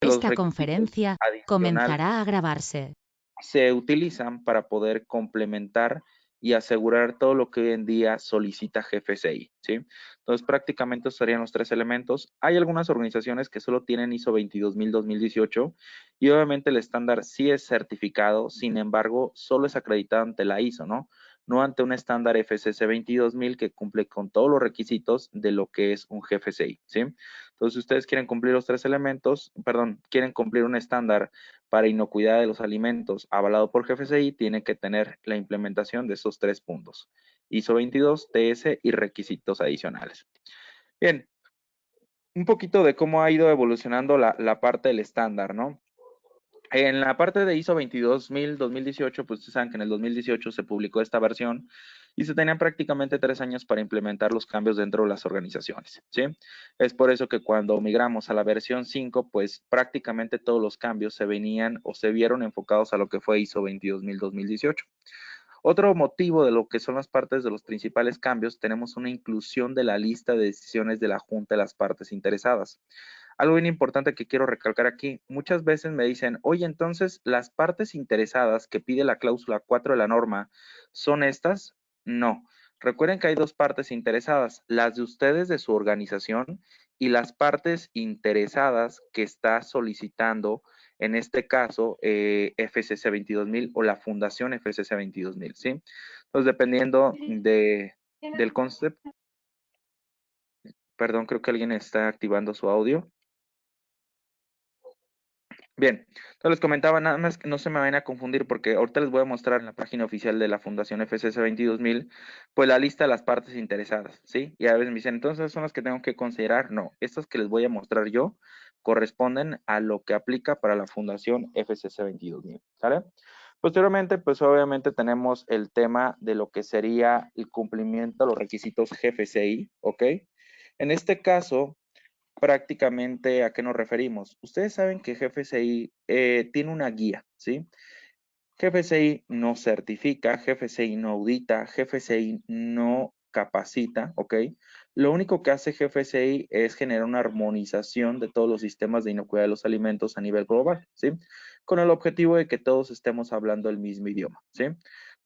los Esta requisitos conferencia adicionales comenzará a grabarse. se utilizan para poder complementar y asegurar todo lo que hoy en día solicita GFCI, ¿sí? Entonces, prácticamente estos serían los tres elementos. Hay algunas organizaciones que solo tienen ISO 22018 y obviamente el estándar sí es certificado, sin embargo, solo es acreditado ante la ISO, ¿no? No ante un estándar FCC 22000 que cumple con todos los requisitos de lo que es un GFCI, ¿sí? Entonces, si ustedes quieren cumplir los tres elementos, perdón, quieren cumplir un estándar para inocuidad de los alimentos avalado por GFCI, tiene que tener la implementación de esos tres puntos: ISO 22, TS y requisitos adicionales. Bien, un poquito de cómo ha ido evolucionando la parte del estándar, ¿no? En la parte de ISO 22018, pues ustedes saben que en el 2018 se publicó esta versión y se tenían prácticamente 3 años para implementar los cambios dentro de las organizaciones, ¿sí? Es por eso que cuando migramos a la versión 5, pues prácticamente todos los cambios se venían o se vieron enfocados a lo que fue ISO 22018. Otro motivo de lo que son las partes de los principales cambios, tenemos una inclusión de la lista de decisiones de la Junta de las partes interesadas. Algo bien importante que quiero recalcar aquí, muchas veces me dicen, oye, entonces, ¿las partes interesadas que pide la cláusula 4 de la norma son estas? No. Recuerden que hay dos partes interesadas, las de ustedes de su organización y las partes interesadas que está solicitando, en este caso, FCC 22000 o la Fundación FCC 22000, ¿sí? Entonces, dependiendo del concepto, perdón, creo que alguien está activando su audio. Bien, entonces les comentaba nada más que no se me vayan a confundir porque ahorita les voy a mostrar en la página oficial de la Fundación FCC 22000, pues la lista de las partes interesadas, ¿sí? Y a veces me dicen, entonces son las que tengo que considerar. No, estas que les voy a mostrar yo corresponden a lo que aplica para la Fundación FCC 22000, ¿sale? Posteriormente, pues obviamente tenemos el tema de lo que sería el cumplimiento de los requisitos GFCI, ¿ok? En este caso, prácticamente, ¿a qué nos referimos? Ustedes saben que GFCI tiene una guía, ¿sí? GFCI no certifica, GFCI no audita, GFCI no capacita, ¿ok? Lo único que hace GFCI es generar una armonización de todos los sistemas de inocuidad de los alimentos a nivel global, ¿sí? Con el objetivo de que todos estemos hablando el mismo idioma, ¿sí?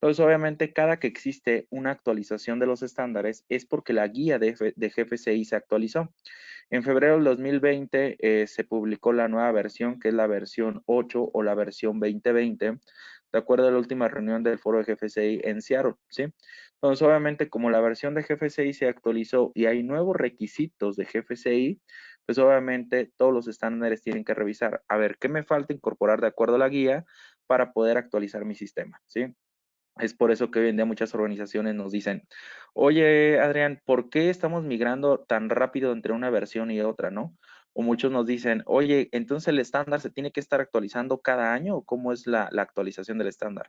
Entonces, obviamente, cada que existe una actualización de los estándares es porque la guía de GFCI se actualizó. En febrero del 2020 se publicó la nueva versión, que es la versión 8 o la versión 2020, de acuerdo a la última reunión del foro de GFCI en Seattle, ¿sí? Entonces, obviamente, como la versión de GFCI se actualizó y hay nuevos requisitos de GFCI, pues obviamente todos los estándares tienen que revisar, a ver, ¿qué me falta incorporar de acuerdo a la guía para poder actualizar mi sistema, ¿sí? Es por eso que hoy en día muchas organizaciones nos dicen, oye, Adrián, ¿por qué estamos migrando tan rápido entre una versión y otra, no? O muchos nos dicen, oye, entonces el estándar se tiene que estar actualizando cada año, ¿o cómo es la actualización del estándar?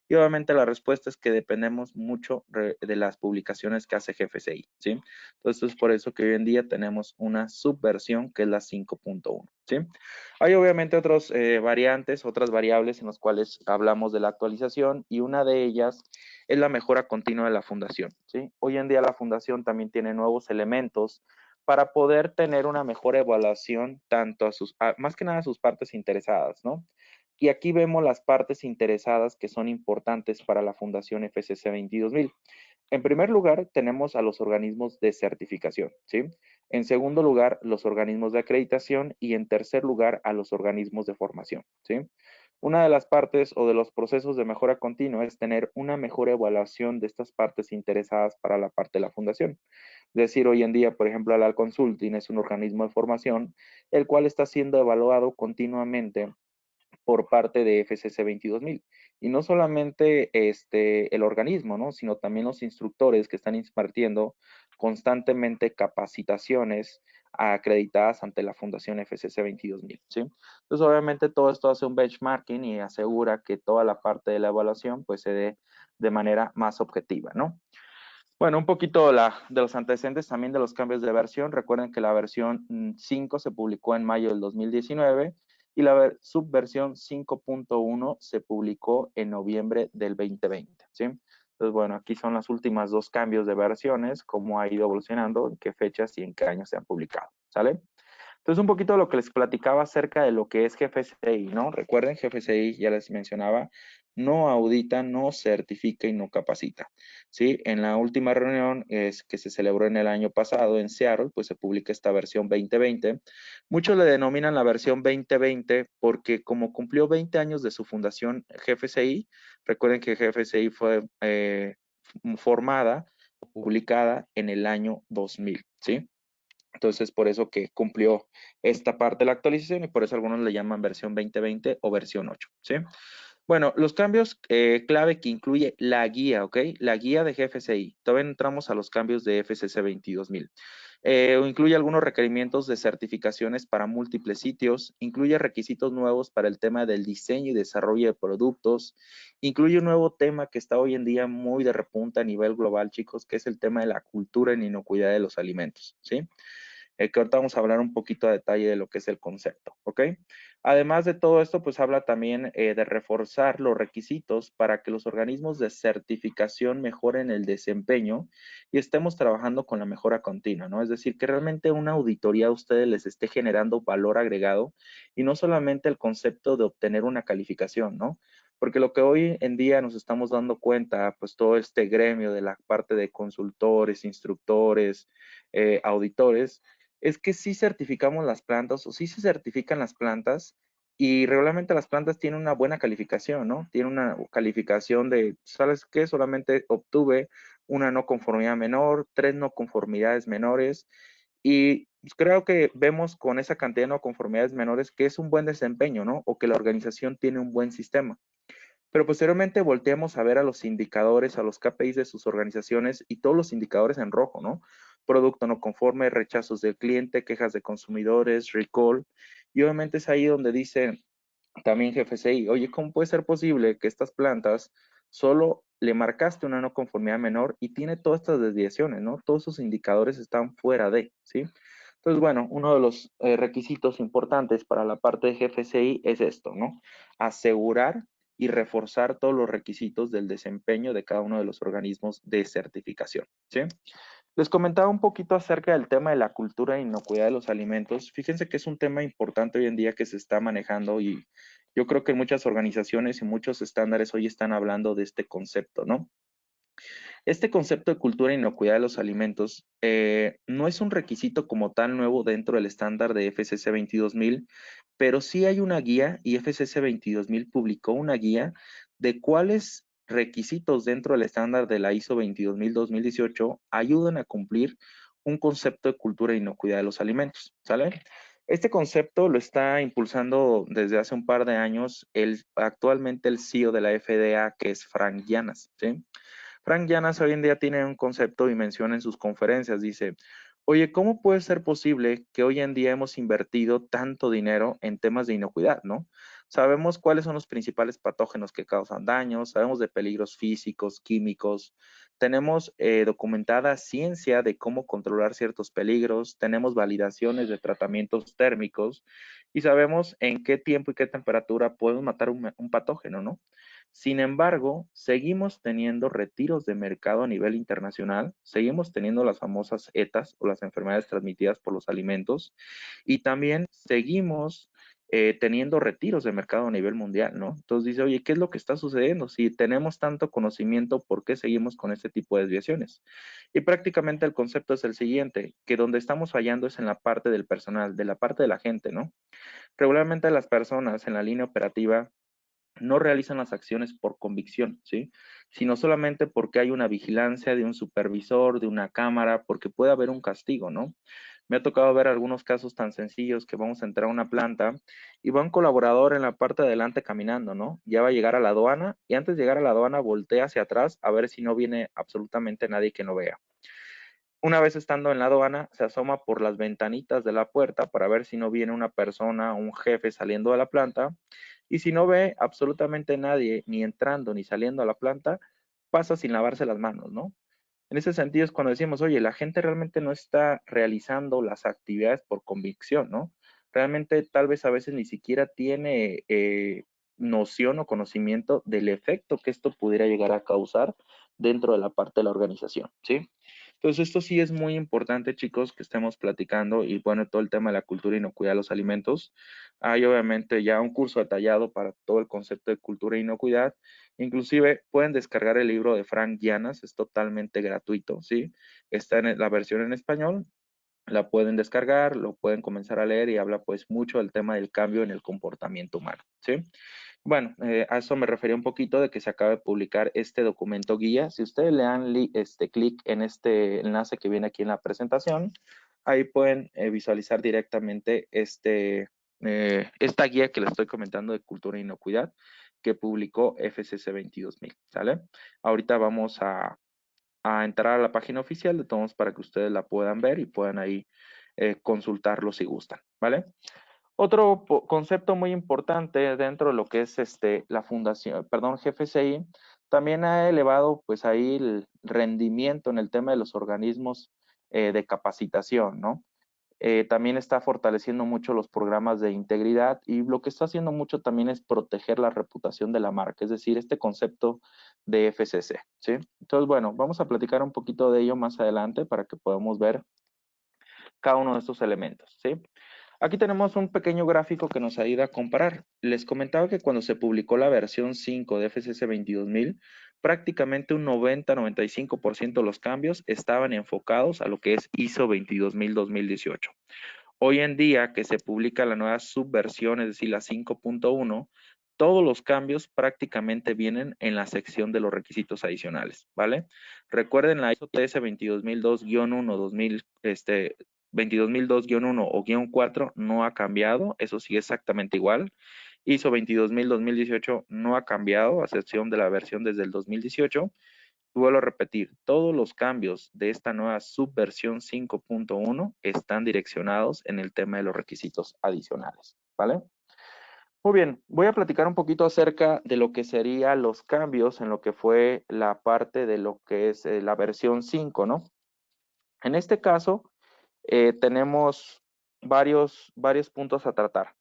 Y obviamente la respuesta es que dependemos mucho de las publicaciones que hace GFCI, ¿sí? Entonces es por eso que hoy en día tenemos una subversión que es la 5.1, ¿sí? Hay obviamente otras variantes, otras variables en las cuales hablamos de la actualización y una de ellas es la mejora continua de la fundación, ¿sí? Hoy en día la fundación también tiene nuevos elementos para poder tener una mejor evaluación tanto más que nada a sus partes interesadas, ¿no? Y aquí vemos las partes interesadas que son importantes para la Fundación FCC 22000. En primer lugar, tenemos a los organismos de certificación, ¿sí? En segundo lugar, los organismos de acreditación y en tercer lugar, a los organismos de formación, ¿sí? Una de las partes o de los procesos de mejora continua es tener una mejor evaluación de estas partes interesadas para la parte de la fundación. Es decir, hoy en día, por ejemplo, el Consulting es un organismo de formación, el cual está siendo evaluado continuamente por parte de FCC 22000. Y no solamente el organismo, ¿no? Sino también los instructores que están impartiendo constantemente capacitaciones acreditadas ante la Fundación FCC 22000, ¿sí? Entonces, obviamente, todo esto hace un benchmarking y asegura que toda la parte de la evaluación pues se dé de manera más objetiva, ¿no? Bueno, un poquito de los antecedentes también de los cambios de versión. Recuerden que la versión 5 se publicó en mayo del 2019 y la subversión 5.1 se publicó en noviembre del 2020, ¿sí? Entonces, bueno, aquí son las últimas dos cambios de versiones, cómo ha ido evolucionando, en qué fechas y en qué años se han publicado, ¿sale? Entonces, un poquito lo que les platicaba acerca de lo que es GFCI, ¿no? Recuerden, GFCI, ya les mencionaba, no audita, no certifica y no capacita, ¿sí? En la última reunión que se celebró en el año pasado en Seattle, pues se publica esta versión 2020. Muchos le denominan la versión 2020 porque como cumplió 20 años de su fundación GFCI, recuerden que GFCI fue formada, publicada en el año 2000, ¿sí? Entonces, por eso que cumplió esta parte de la actualización y por eso algunos le llaman versión 2020 o versión 8, ¿sí? Bueno, los cambios clave que incluye la guía, ¿ok? La guía de GFCI. Todavía entramos a los cambios de FCC 22000. Incluye algunos requerimientos de certificaciones para múltiples sitios, incluye requisitos nuevos para el tema del diseño y desarrollo de productos, incluye un nuevo tema que está hoy en día muy de repunta a nivel global, chicos, que es el tema de la cultura en inocuidad de los alimentos, ¿sí? Que ahorita vamos a hablar un poquito a detalle de lo que es el concepto, ¿ok? Además de todo esto, pues habla también de reforzar los requisitos para que los organismos de certificación mejoren el desempeño y estemos trabajando con la mejora continua, ¿no? Es decir, que realmente una auditoría a ustedes les esté generando valor agregado y no solamente el concepto de obtener una calificación, ¿no? Porque lo que hoy en día nos estamos dando cuenta, pues todo este gremio de la parte de consultores, instructores, auditores, es que sí certificamos las plantas o sí se certifican las plantas y regularmente las plantas tienen una buena calificación, ¿no? Tienen una calificación de, ¿sabes qué? Solamente obtuve una no conformidad menor, 3 no conformidades menores y creo que vemos con esa cantidad de no conformidades menores que es un buen desempeño, ¿no? O que la organización tiene un buen sistema. Pero posteriormente volteamos a ver a los indicadores, a los KPIs de sus organizaciones y todos los indicadores en rojo, ¿no? Producto no conforme, rechazos del cliente, quejas de consumidores, recall. Y obviamente es ahí donde dice también GFCI, oye, ¿cómo puede ser posible que estas plantas solo le marcaste una no conformidad menor y tiene todas estas desviaciones, ¿no? Todos esos indicadores están fuera de, ¿sí? Entonces, bueno, uno de los requisitos importantes para la parte de GFCI es esto, ¿no? Asegurar y reforzar todos los requisitos del desempeño de cada uno de los organismos de certificación, ¿sí? Les comentaba un poquito acerca del tema de la cultura e inocuidad de los alimentos. Fíjense que es un tema importante hoy en día que se está manejando y yo creo que muchas organizaciones y muchos estándares hoy están hablando de este concepto, ¿no? Este concepto de cultura e inocuidad de los alimentos no es un requisito como tal nuevo dentro del estándar de FCC 22000, pero sí hay una guía y FCC 22000 publicó una guía de cuáles requisitos dentro del estándar de la ISO 22000-2018 ayudan a cumplir un concepto de cultura e inocuidad de los alimentos, ¿sale? Este concepto lo está impulsando desde hace un par de años actualmente el CEO de la FDA, que es Frank Llanas, ¿sí? Frank Llanas hoy en día tiene un concepto y menciona en sus conferencias, dice, oye, ¿cómo puede ser posible que hoy en día hemos invertido tanto dinero en temas de inocuidad, ¿no? Sabemos cuáles son los principales patógenos que causan daños, sabemos de peligros físicos, químicos, tenemos documentada ciencia de cómo controlar ciertos peligros, tenemos validaciones de tratamientos térmicos y sabemos en qué tiempo y qué temperatura podemos matar un patógeno, ¿no? Sin embargo, seguimos teniendo retiros de mercado a nivel internacional, seguimos teniendo las famosas ETAs o las enfermedades transmitidas por los alimentos y también seguimos teniendo retiros de mercado a nivel mundial, ¿no? Entonces dice, oye, ¿qué es lo que está sucediendo? Si tenemos tanto conocimiento, ¿por qué seguimos con este tipo de desviaciones? Y prácticamente el concepto es el siguiente, que donde estamos fallando es en la parte del personal, de la parte de la gente, ¿no? Regularmente las personas en la línea operativa no realizan las acciones por convicción, ¿sí? Sino solamente porque hay una vigilancia de un supervisor, de una cámara, porque puede haber un castigo, ¿no? Me ha tocado ver algunos casos tan sencillos que vamos a entrar a una planta y va un colaborador en la parte de adelante caminando, ¿no? Ya va a llegar a la aduana y antes de llegar a la aduana voltea hacia atrás a ver si no viene absolutamente nadie que no vea. Una vez estando en la aduana, se asoma por las ventanitas de la puerta para ver si no viene una persona, un jefe saliendo de la planta. Y si no ve absolutamente nadie, ni entrando ni saliendo a la planta, pasa sin lavarse las manos, ¿no? En ese sentido es cuando decimos, oye, la gente realmente no está realizando las actividades por convicción, ¿no? Realmente tal vez a veces ni siquiera tiene noción o conocimiento del efecto que esto pudiera llegar a causar dentro de la parte de la organización, ¿sí? Entonces, esto sí es muy importante, chicos, que estemos platicando y bueno, todo el tema de la cultura y inocuidad de los alimentos. Hay obviamente ya un curso detallado para todo el concepto de cultura e inocuidad. Inclusive pueden descargar el libro de Frank Llanas, es totalmente gratuito, ¿sí? Está en la versión en español, la pueden descargar, lo pueden comenzar a leer y habla pues mucho del tema del cambio en el comportamiento humano, ¿sí? Bueno, a eso me refería un poquito de que se acaba de publicar este documento guía. Si ustedes le dan clic en este enlace que viene aquí en la presentación, ahí pueden visualizar directamente esta guía que les estoy comentando de cultura e inocuidad que publicó FCC 22000, ¿sale? Ahorita vamos a entrar a la página oficial de todos para que ustedes la puedan ver y puedan ahí consultarlo si gustan, ¿vale? Otro concepto muy importante dentro de lo que es la fundación, perdón, GFCI, también ha elevado pues ahí el rendimiento en el tema de los organismos de capacitación, ¿no? También está fortaleciendo mucho los programas de integridad y lo que está haciendo mucho también es proteger la reputación de la marca, es decir, este concepto de FCC, ¿sí? Entonces, bueno, vamos a platicar un poquito de ello más adelante para que podamos ver cada uno de estos elementos, ¿sí? Aquí tenemos un pequeño gráfico que nos ayuda a comparar. Les comentaba que cuando se publicó la versión 5 de FCC 22000, prácticamente un 90-95% de los cambios estaban enfocados a lo que es ISO 22000-2018. Hoy en día que se publica la nueva subversión, es decir, la 5.1, todos los cambios prácticamente vienen en la sección de los requisitos adicionales, ¿vale? Recuerden la ISO TS 22002-1, 22002-1 o -4 no ha cambiado, eso sigue exactamente igual. ISO 22000-2018 no ha cambiado, a excepción de la versión desde el 2018. Vuelvo a repetir, todos los cambios de esta nueva subversión 5.1 están direccionados en el tema de los requisitos adicionales, ¿vale? Muy bien, voy a platicar un poquito acerca de lo que serían los cambios en lo que fue la parte de lo que es la versión 5, ¿no? En este caso, tenemos varios puntos a tratar.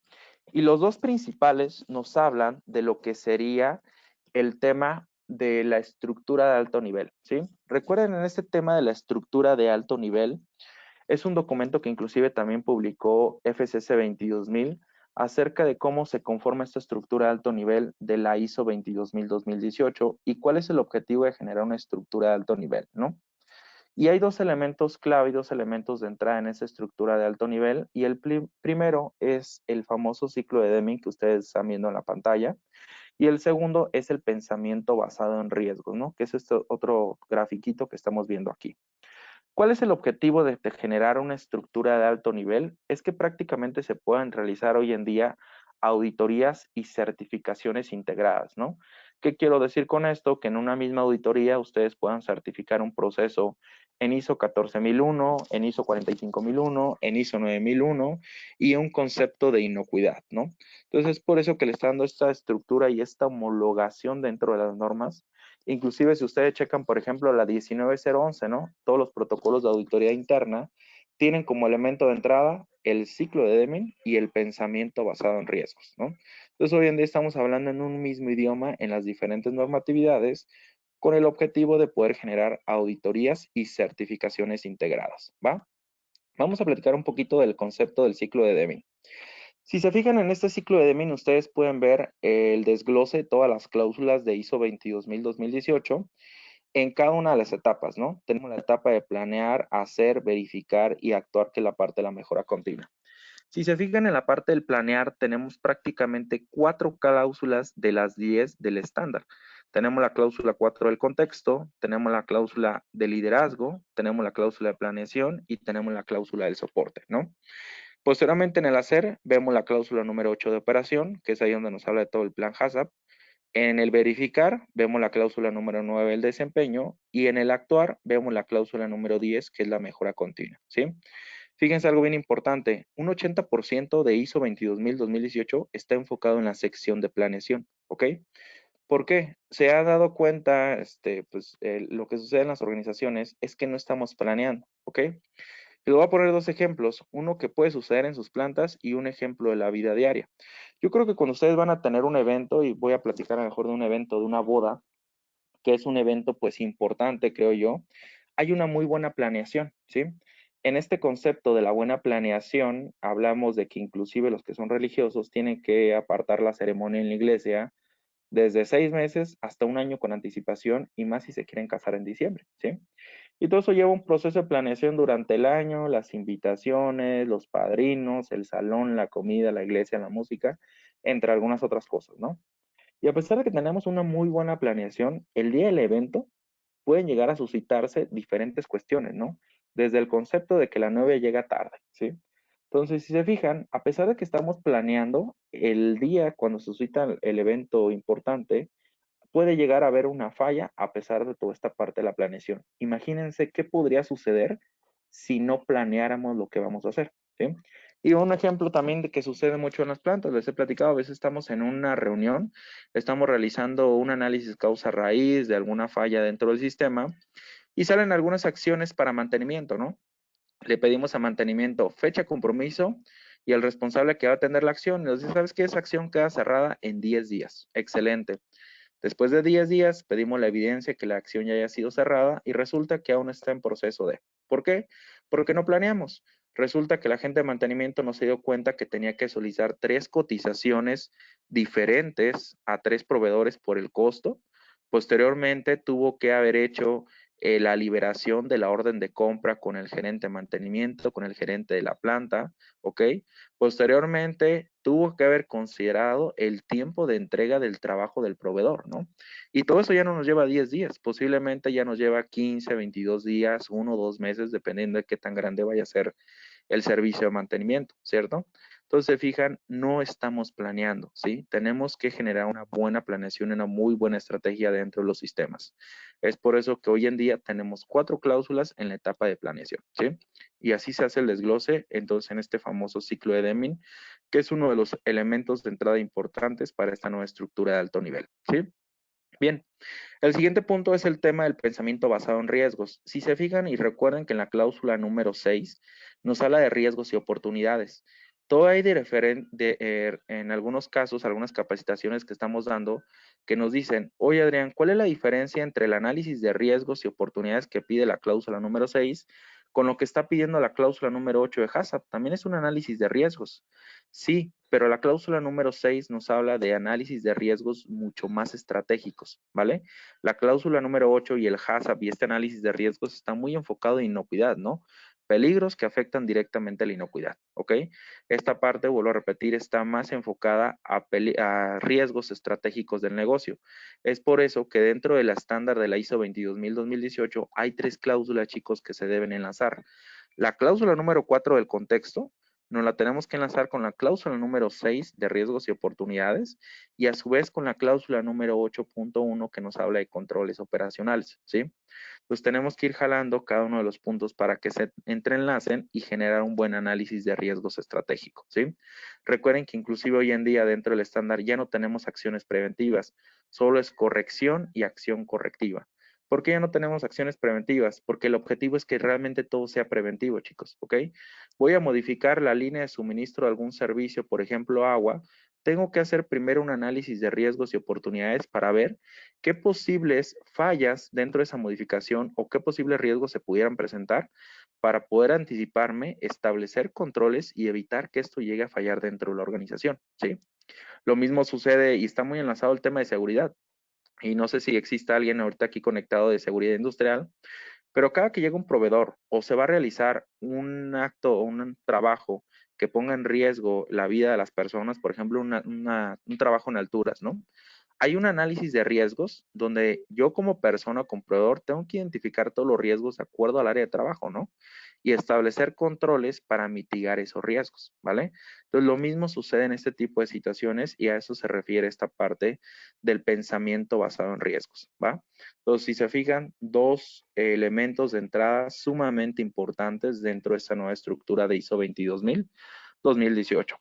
Y los dos principales nos hablan de lo que sería el tema de la estructura de alto nivel, ¿sí? Recuerden, en este tema de la estructura de alto nivel, es un documento que inclusive también publicó FCC 22000 acerca de cómo se conforma esta estructura de alto nivel de la ISO 22000-2018 y cuál es el objetivo de generar una estructura de alto nivel, ¿no? Y hay dos elementos clave y dos elementos de entrada en esa estructura de alto nivel. Y el primero es el famoso ciclo de Deming que ustedes están viendo en la pantalla. Y el segundo es el pensamiento basado en riesgos, ¿no? Que es este otro grafiquito que estamos viendo aquí. ¿Cuál es el objetivo de generar una estructura de alto nivel? Es que prácticamente se puedan realizar hoy en día auditorías y certificaciones integradas, ¿no? ¿Qué quiero decir con esto? Que en una misma auditoría ustedes puedan certificar un proceso en ISO 14001, en ISO 45001, en ISO 9001 y un concepto de inocuidad, ¿no? Entonces es por eso que le está dando esta estructura y esta homologación dentro de las normas. Inclusive si ustedes checan, por ejemplo, la 19011, ¿no? Todos los protocolos de auditoría interna tienen como elemento de entrada el ciclo de Deming y el pensamiento basado en riesgos, ¿no? Entonces, hoy en día estamos hablando en un mismo idioma en las diferentes normatividades con el objetivo de poder generar auditorías y certificaciones integradas, ¿va? Vamos a platicar un poquito del concepto del ciclo de Deming. Si se fijan en este ciclo de Deming, ustedes pueden ver el desglose de todas las cláusulas de ISO 22000-2018 en cada una de las etapas, ¿no? Tenemos la etapa de planear, hacer, verificar y actuar, que es la parte de la mejora continua. Si se fijan en la parte del planear, tenemos prácticamente 4 cláusulas de las 10 del estándar. Tenemos la cláusula 4 del contexto, tenemos la cláusula de liderazgo, tenemos la cláusula de planeación y tenemos la cláusula del soporte, ¿no? Posteriormente en el hacer vemos la cláusula número 8 de operación, que es ahí donde nos habla de todo el plan HACCP. En el verificar vemos la cláusula número 9 del desempeño y en el actuar vemos la cláusula número 10 que es la mejora continua, ¿sí? Fíjense algo bien importante, un 80% de ISO 22000-2018 está enfocado en la sección de planeación, ¿ok? ¿Por qué? Se ha dado cuenta, lo que sucede en las organizaciones es que no estamos planeando, ¿ok? Les voy a poner dos ejemplos, uno que puede suceder en sus plantas y un ejemplo de la vida diaria. Yo creo que cuando ustedes van a tener un evento, y voy a platicar a lo mejor de un evento, de una boda, que es un evento pues importante, creo yo, hay una muy buena planeación, ¿sí? En este concepto de la buena planeación, hablamos de que inclusive los que son religiosos tienen que apartar la ceremonia en la iglesia desde 6 meses hasta un año con anticipación y más si se quieren casar en diciembre, ¿sí? Y todo eso lleva un proceso de planeación durante el año, las invitaciones, los padrinos, el salón, la comida, la iglesia, la música, entre algunas otras cosas, ¿no? Y a pesar de que tenemos una muy buena planeación, el día del evento pueden llegar a suscitarse diferentes cuestiones, ¿no? Desde el concepto de que la novia llega tarde, ¿sí? Entonces, si se fijan, a pesar de que estamos planeando, el día cuando se suscita el evento importante, puede llegar a haber una falla a pesar de toda esta parte de la planeación. Imagínense qué podría suceder si no planeáramos lo que vamos a hacer, ¿sí? Y un ejemplo también de que sucede mucho en las plantas, les he platicado, a veces estamos en una reunión, estamos realizando un análisis causa-raíz de alguna falla dentro del sistema y salen algunas acciones para mantenimiento, ¿no? Le pedimos a mantenimiento fecha, compromiso y el responsable que va a atender la acción nos dice, ¿sabes qué? Esa acción queda cerrada en 10 días. Excelente. Después de 10 días, pedimos la evidencia que la acción ya haya sido cerrada y resulta que aún está en proceso de. ¿Por qué? Porque no planeamos. Resulta que la gente de mantenimiento no se dio cuenta que tenía que solicitar 3 cotizaciones diferentes a 3 proveedores por el costo. Posteriormente, tuvo que haber hecho la liberación de la orden de compra con el gerente de mantenimiento, con el gerente de la planta, ¿ok? Posteriormente, tuvo que haber considerado el tiempo de entrega del trabajo del proveedor, ¿no? Y todo eso ya no nos lleva 10 días, posiblemente ya nos lleva 15, 22 días, 1 o 2 meses, dependiendo de qué tan grande vaya a ser el servicio de mantenimiento, ¿cierto? Entonces, se fijan, no estamos planeando, ¿sí? Tenemos que generar una buena planeación, una muy buena estrategia dentro de los sistemas. Es por eso que hoy en día tenemos 4 cláusulas en la etapa de planeación, ¿sí? Y así se hace el desglose, entonces, en este famoso ciclo de Deming, que es uno de los elementos de entrada importantes para esta nueva estructura de alto nivel, ¿sí? Bien, el siguiente punto es el tema del pensamiento basado en riesgos. Si se fijan y recuerden que en la cláusula número 6 nos habla de riesgos y oportunidades. Todo hay en algunos casos, algunas capacitaciones que estamos dando, que nos dicen, oye Adrián, ¿cuál es la diferencia entre el análisis de riesgos y oportunidades que pide la cláusula número 6 con lo que está pidiendo la cláusula número 8 de HACCP? También es un análisis de riesgos. Sí, pero la cláusula número 6 nos habla de análisis de riesgos mucho más estratégicos, ¿vale? La cláusula número 8 y el HACCP y este análisis de riesgos está muy enfocado en inocuidad, ¿no? Peligros que afectan directamente a la inocuidad, ¿ok? Esta parte, vuelvo a repetir, está más enfocada a riesgos estratégicos del negocio. Es por eso que dentro del estándar de la ISO 22000-2018 hay 3 cláusulas, chicos, que se deben enlazar. La cláusula número 4 del contexto, nos la tenemos que enlazar con la cláusula número 6 de riesgos y oportunidades y a su vez con la cláusula número 8.1 que nos habla de controles operacionales, ¿sí? Pues tenemos que ir jalando cada uno de los puntos para que se entrelacen y generar un buen análisis de riesgos estratégicos, ¿sí? Recuerden que inclusive hoy en día dentro del estándar ya no tenemos acciones preventivas, solo es corrección y acción correctiva. ¿Por qué ya no tenemos acciones preventivas? Porque el objetivo es que realmente todo sea preventivo, chicos, ¿ok? Voy a modificar la línea de suministro de algún servicio, por ejemplo, agua. Tengo que hacer primero un análisis de riesgos y oportunidades para ver qué posibles fallas dentro de esa modificación o qué posibles riesgos se pudieran presentar para poder anticiparme, establecer controles y evitar que esto llegue a fallar dentro de la organización, ¿sí? Lo mismo sucede y está muy enlazado el tema de seguridad. Y no sé si existe alguien ahorita aquí conectado de seguridad industrial, pero cada que llega un proveedor o se va a realizar un acto o un trabajo que ponga en riesgo la vida de las personas, por ejemplo, un trabajo en alturas, ¿no? Hay un análisis de riesgos donde yo como persona, como proveedor, tengo que identificar todos los riesgos de acuerdo al área de trabajo, ¿no? Y establecer controles para mitigar esos riesgos, ¿vale? Entonces, lo mismo sucede en este tipo de situaciones y a eso se refiere esta parte del pensamiento basado en riesgos, ¿va? Entonces, si se fijan, 2 elementos de entrada sumamente importantes dentro de esta nueva estructura de ISO 22000-2018.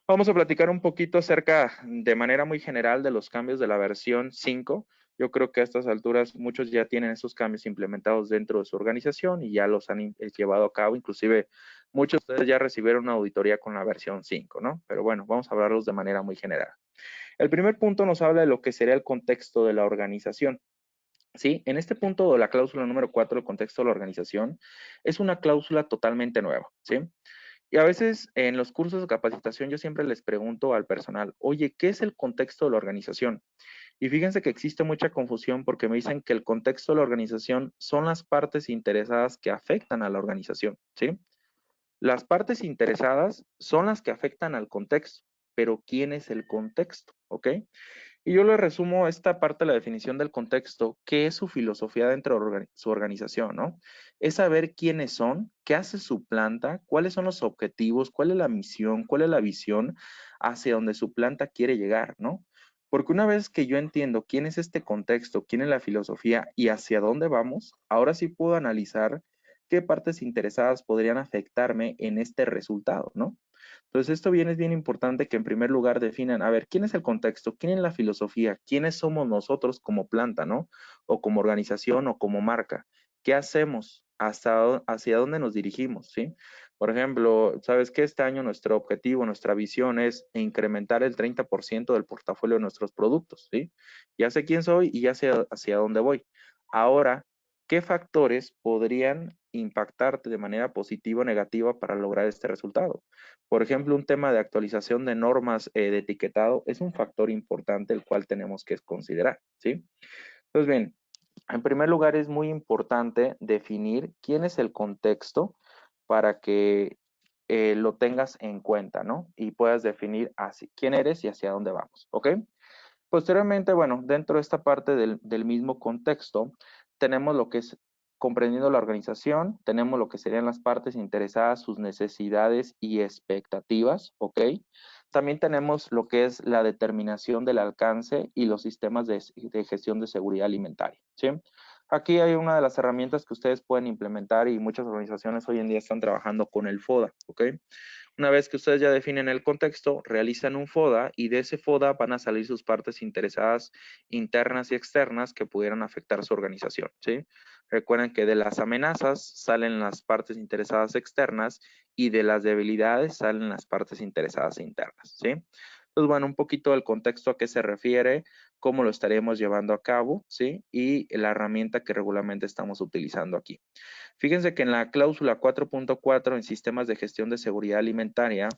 Vamos a platicar un poquito acerca, de manera muy general, de los cambios de la versión 5. Yo creo que a estas alturas muchos ya tienen esos cambios implementados dentro de su organización y ya los han llevado a cabo. Inclusive muchos de ustedes ya recibieron una auditoría con la versión 5, ¿no? Pero bueno, vamos a hablarlos de manera muy general. El primer punto nos habla de lo que sería el contexto de la organización. ¿sí? En este punto, la cláusula número 4 del contexto de la organización es una cláusula totalmente nueva, ¿sí? Y a veces en los cursos de capacitación yo siempre les pregunto al personal, oye, ¿qué es el contexto de la organización? Y fíjense que existe mucha confusión porque me dicen que el contexto de la organización son las partes interesadas que afectan a la organización, ¿sí? Las partes interesadas son las que afectan al contexto, pero ¿quién es el contexto? ¿Ok? Y yo le resumo esta parte de la definición del contexto, qué es su filosofía dentro de su organización, ¿no? Es saber quiénes son, qué hace su planta, cuáles son los objetivos, cuál es la misión, cuál es la visión hacia donde su planta quiere llegar, ¿no? Porque una vez que yo entiendo quién es este contexto, quién es la filosofía y hacia dónde vamos, ahora sí puedo analizar qué partes interesadas podrían afectarme en este resultado, ¿no? Entonces, esto bien es bien importante que en primer lugar definan, a ver, ¿quién es el contexto? ¿Quién es la filosofía? ¿Quiénes somos nosotros como planta, ¿no? O como organización o como marca. ¿Qué hacemos? ¿Hacia dónde nos dirigimos? ¿Sí? Por ejemplo, ¿sabes qué? Este año nuestro objetivo, nuestra visión es incrementar el 30% del portafolio de nuestros productos, ¿sí? Ya sé quién soy y ya sé hacia dónde voy. Ahora, ¿qué factores podrían impactarte de manera positiva o negativa para lograr este resultado? Por ejemplo, un tema de actualización de normas de etiquetado es un factor importante el cual tenemos que considerar, ¿sí? Pues bien, en primer lugar es muy importante definir quién es el contexto para que lo tengas en cuenta, ¿no? Y puedas definir así quién eres y hacia dónde vamos, ¿ok? Posteriormente, bueno, dentro de esta parte del mismo contexto, tenemos lo que es comprendiendo la organización, tenemos lo que serían las partes interesadas, sus necesidades y expectativas, ¿ok? También tenemos lo que es la determinación del alcance y los sistemas de gestión de seguridad alimentaria, ¿sí? Aquí hay una de las herramientas que ustedes pueden implementar y muchas organizaciones hoy en día están trabajando con el FODA, ¿ok? Una vez que ustedes ya definen el contexto, realizan un FODA y de ese FODA van a salir sus partes interesadas internas y externas que pudieran afectar su organización, ¿sí? Recuerden que de las amenazas salen las partes interesadas externas y de las debilidades salen las partes interesadas internas, ¿sí? Pues bueno, un poquito del contexto a qué se refiere, cómo lo estaremos llevando a cabo, ¿sí? Y la herramienta que regularmente estamos utilizando aquí. Fíjense que en la cláusula 4.4 en sistemas de gestión de seguridad alimentaria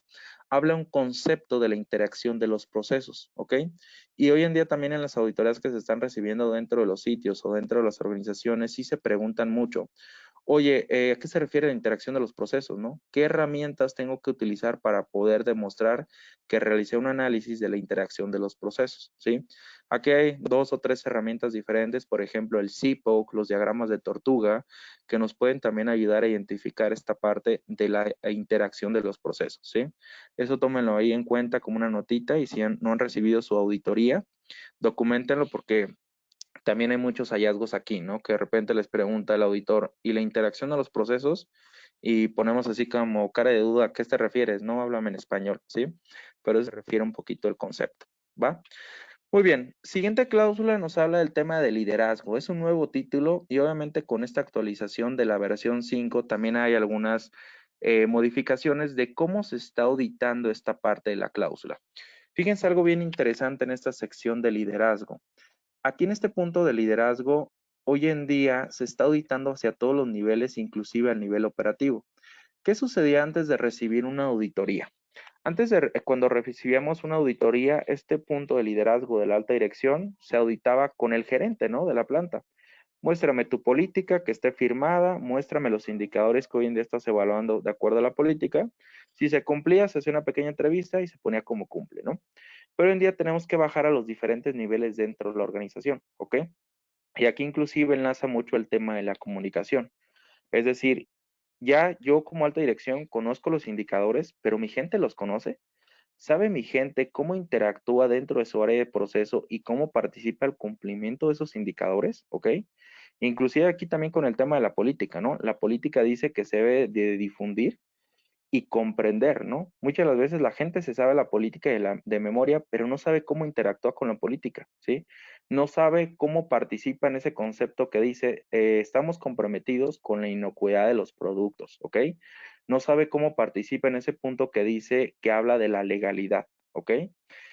habla un concepto de la interacción de los procesos, ¿ok? Y hoy en día también en las auditorías que se están recibiendo dentro de los sitios o dentro de las organizaciones sí se preguntan mucho, oye, ¿a qué se refiere la interacción de los procesos, no? ¿Qué herramientas tengo que utilizar para poder demostrar que realicé un análisis de la interacción de los procesos, ¿sí? Aquí hay dos o tres herramientas diferentes, por ejemplo, el CPOC, los diagramas de tortuga, que nos pueden también ayudar a identificar esta parte de la interacción de los procesos, ¿sí? Eso tómenlo ahí en cuenta como una notita y si no han recibido su auditoría, documentenlo porque también hay muchos hallazgos aquí, ¿no? Que de repente les pregunta el auditor, ¿y la interacción de los procesos? Y ponemos así como cara de duda, ¿a qué te refieres? No háblame en español, ¿sí? Pero eso se refiere un poquito el concepto, ¿va? Muy bien, siguiente cláusula nos habla del tema de liderazgo. Es un nuevo título y obviamente con esta actualización de la versión 5 también hay algunas modificaciones de cómo se está auditando esta parte de la cláusula. Fíjense algo bien interesante en esta sección de liderazgo. Aquí en este punto de liderazgo, hoy en día se está auditando hacia todos los niveles, inclusive al nivel operativo. ¿Qué sucedía antes de recibir una auditoría? Cuando recibíamos una auditoría, este punto de liderazgo de la alta dirección se auditaba con el gerente, ¿no? De la planta. Muéstrame tu política que esté firmada, muéstrame los indicadores que hoy en día estás evaluando de acuerdo a la política. Si se cumplía, se hacía una pequeña entrevista y se ponía como cumple, ¿no? Pero hoy en día tenemos que bajar a los diferentes niveles dentro de la organización, ¿ok? Y aquí inclusive enlaza mucho el tema de la comunicación. Es decir, ya yo como alta dirección conozco los indicadores, pero mi gente los conoce. ¿Sabe mi gente cómo interactúa dentro de su área de proceso y cómo participa el cumplimiento de esos indicadores? ¿Ok? Inclusive aquí también con el tema de la política, ¿no? La política dice que se debe de difundir y comprender, ¿no? Muchas de las veces la gente se sabe la política de memoria, pero no sabe cómo interactúa con la política, ¿sí? No sabe cómo participa en ese concepto que dice, estamos comprometidos con la inocuidad de los productos, ¿ok? No sabe cómo participa en ese punto que dice que habla de la legalidad, ¿ok?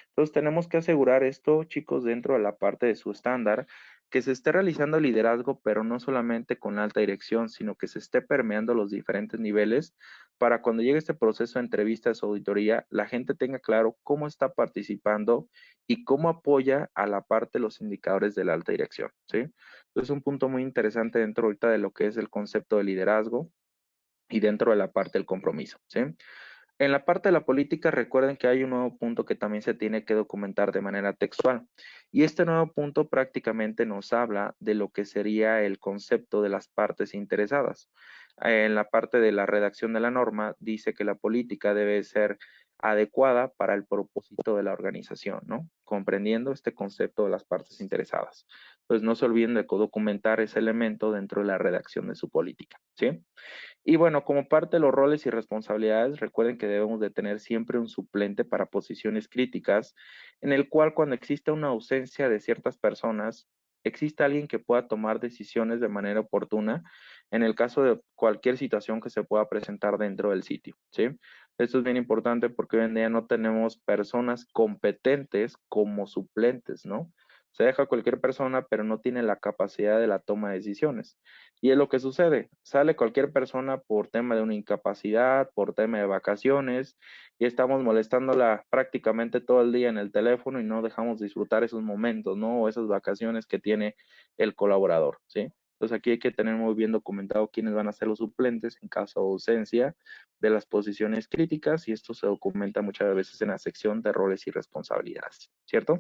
Entonces tenemos que asegurar esto, chicos, dentro de la parte de su estándar que se esté realizando liderazgo, pero no solamente con la alta dirección, sino que se esté permeando los diferentes niveles para cuando llegue este proceso de entrevistas o auditoría, la gente tenga claro cómo está participando y cómo apoya a la parte los indicadores de la alta dirección, ¿sí? Entonces, un punto muy interesante dentro ahorita de lo que es el concepto de liderazgo y dentro de la parte del compromiso, ¿sí? En la parte de la política, recuerden que hay un nuevo punto que también se tiene que documentar de manera textual. Y este nuevo punto prácticamente nos habla de lo que sería el concepto de las partes interesadas. En la parte de la redacción de la norma, dice que la política debe ser adecuada para el propósito de la organización, ¿no? Comprendiendo este concepto de las partes interesadas. Pues no se olviden de documentar ese elemento dentro de la redacción de su política, ¿sí? Y bueno, como parte de los roles y responsabilidades, recuerden que debemos de tener siempre un suplente para posiciones críticas, en el cual cuando exista una ausencia de ciertas personas, exista alguien que pueda tomar decisiones de manera oportuna en el caso de cualquier situación que se pueda presentar dentro del sitio, ¿sí? Esto es bien importante porque hoy en día no tenemos personas competentes como suplentes, ¿no? Se deja a cualquier persona, pero no tiene la capacidad de la toma de decisiones. Y es lo que sucede, sale cualquier persona por tema de una incapacidad, por tema de vacaciones, y estamos molestándola prácticamente todo el día en el teléfono y no dejamos disfrutar esos momentos, ¿no? O esas vacaciones que tiene el colaborador, ¿sí? Entonces aquí hay que tener muy bien documentado quiénes van a ser los suplentes en caso de ausencia de las posiciones críticas, y esto se documenta muchas veces en la sección de roles y responsabilidades, ¿cierto?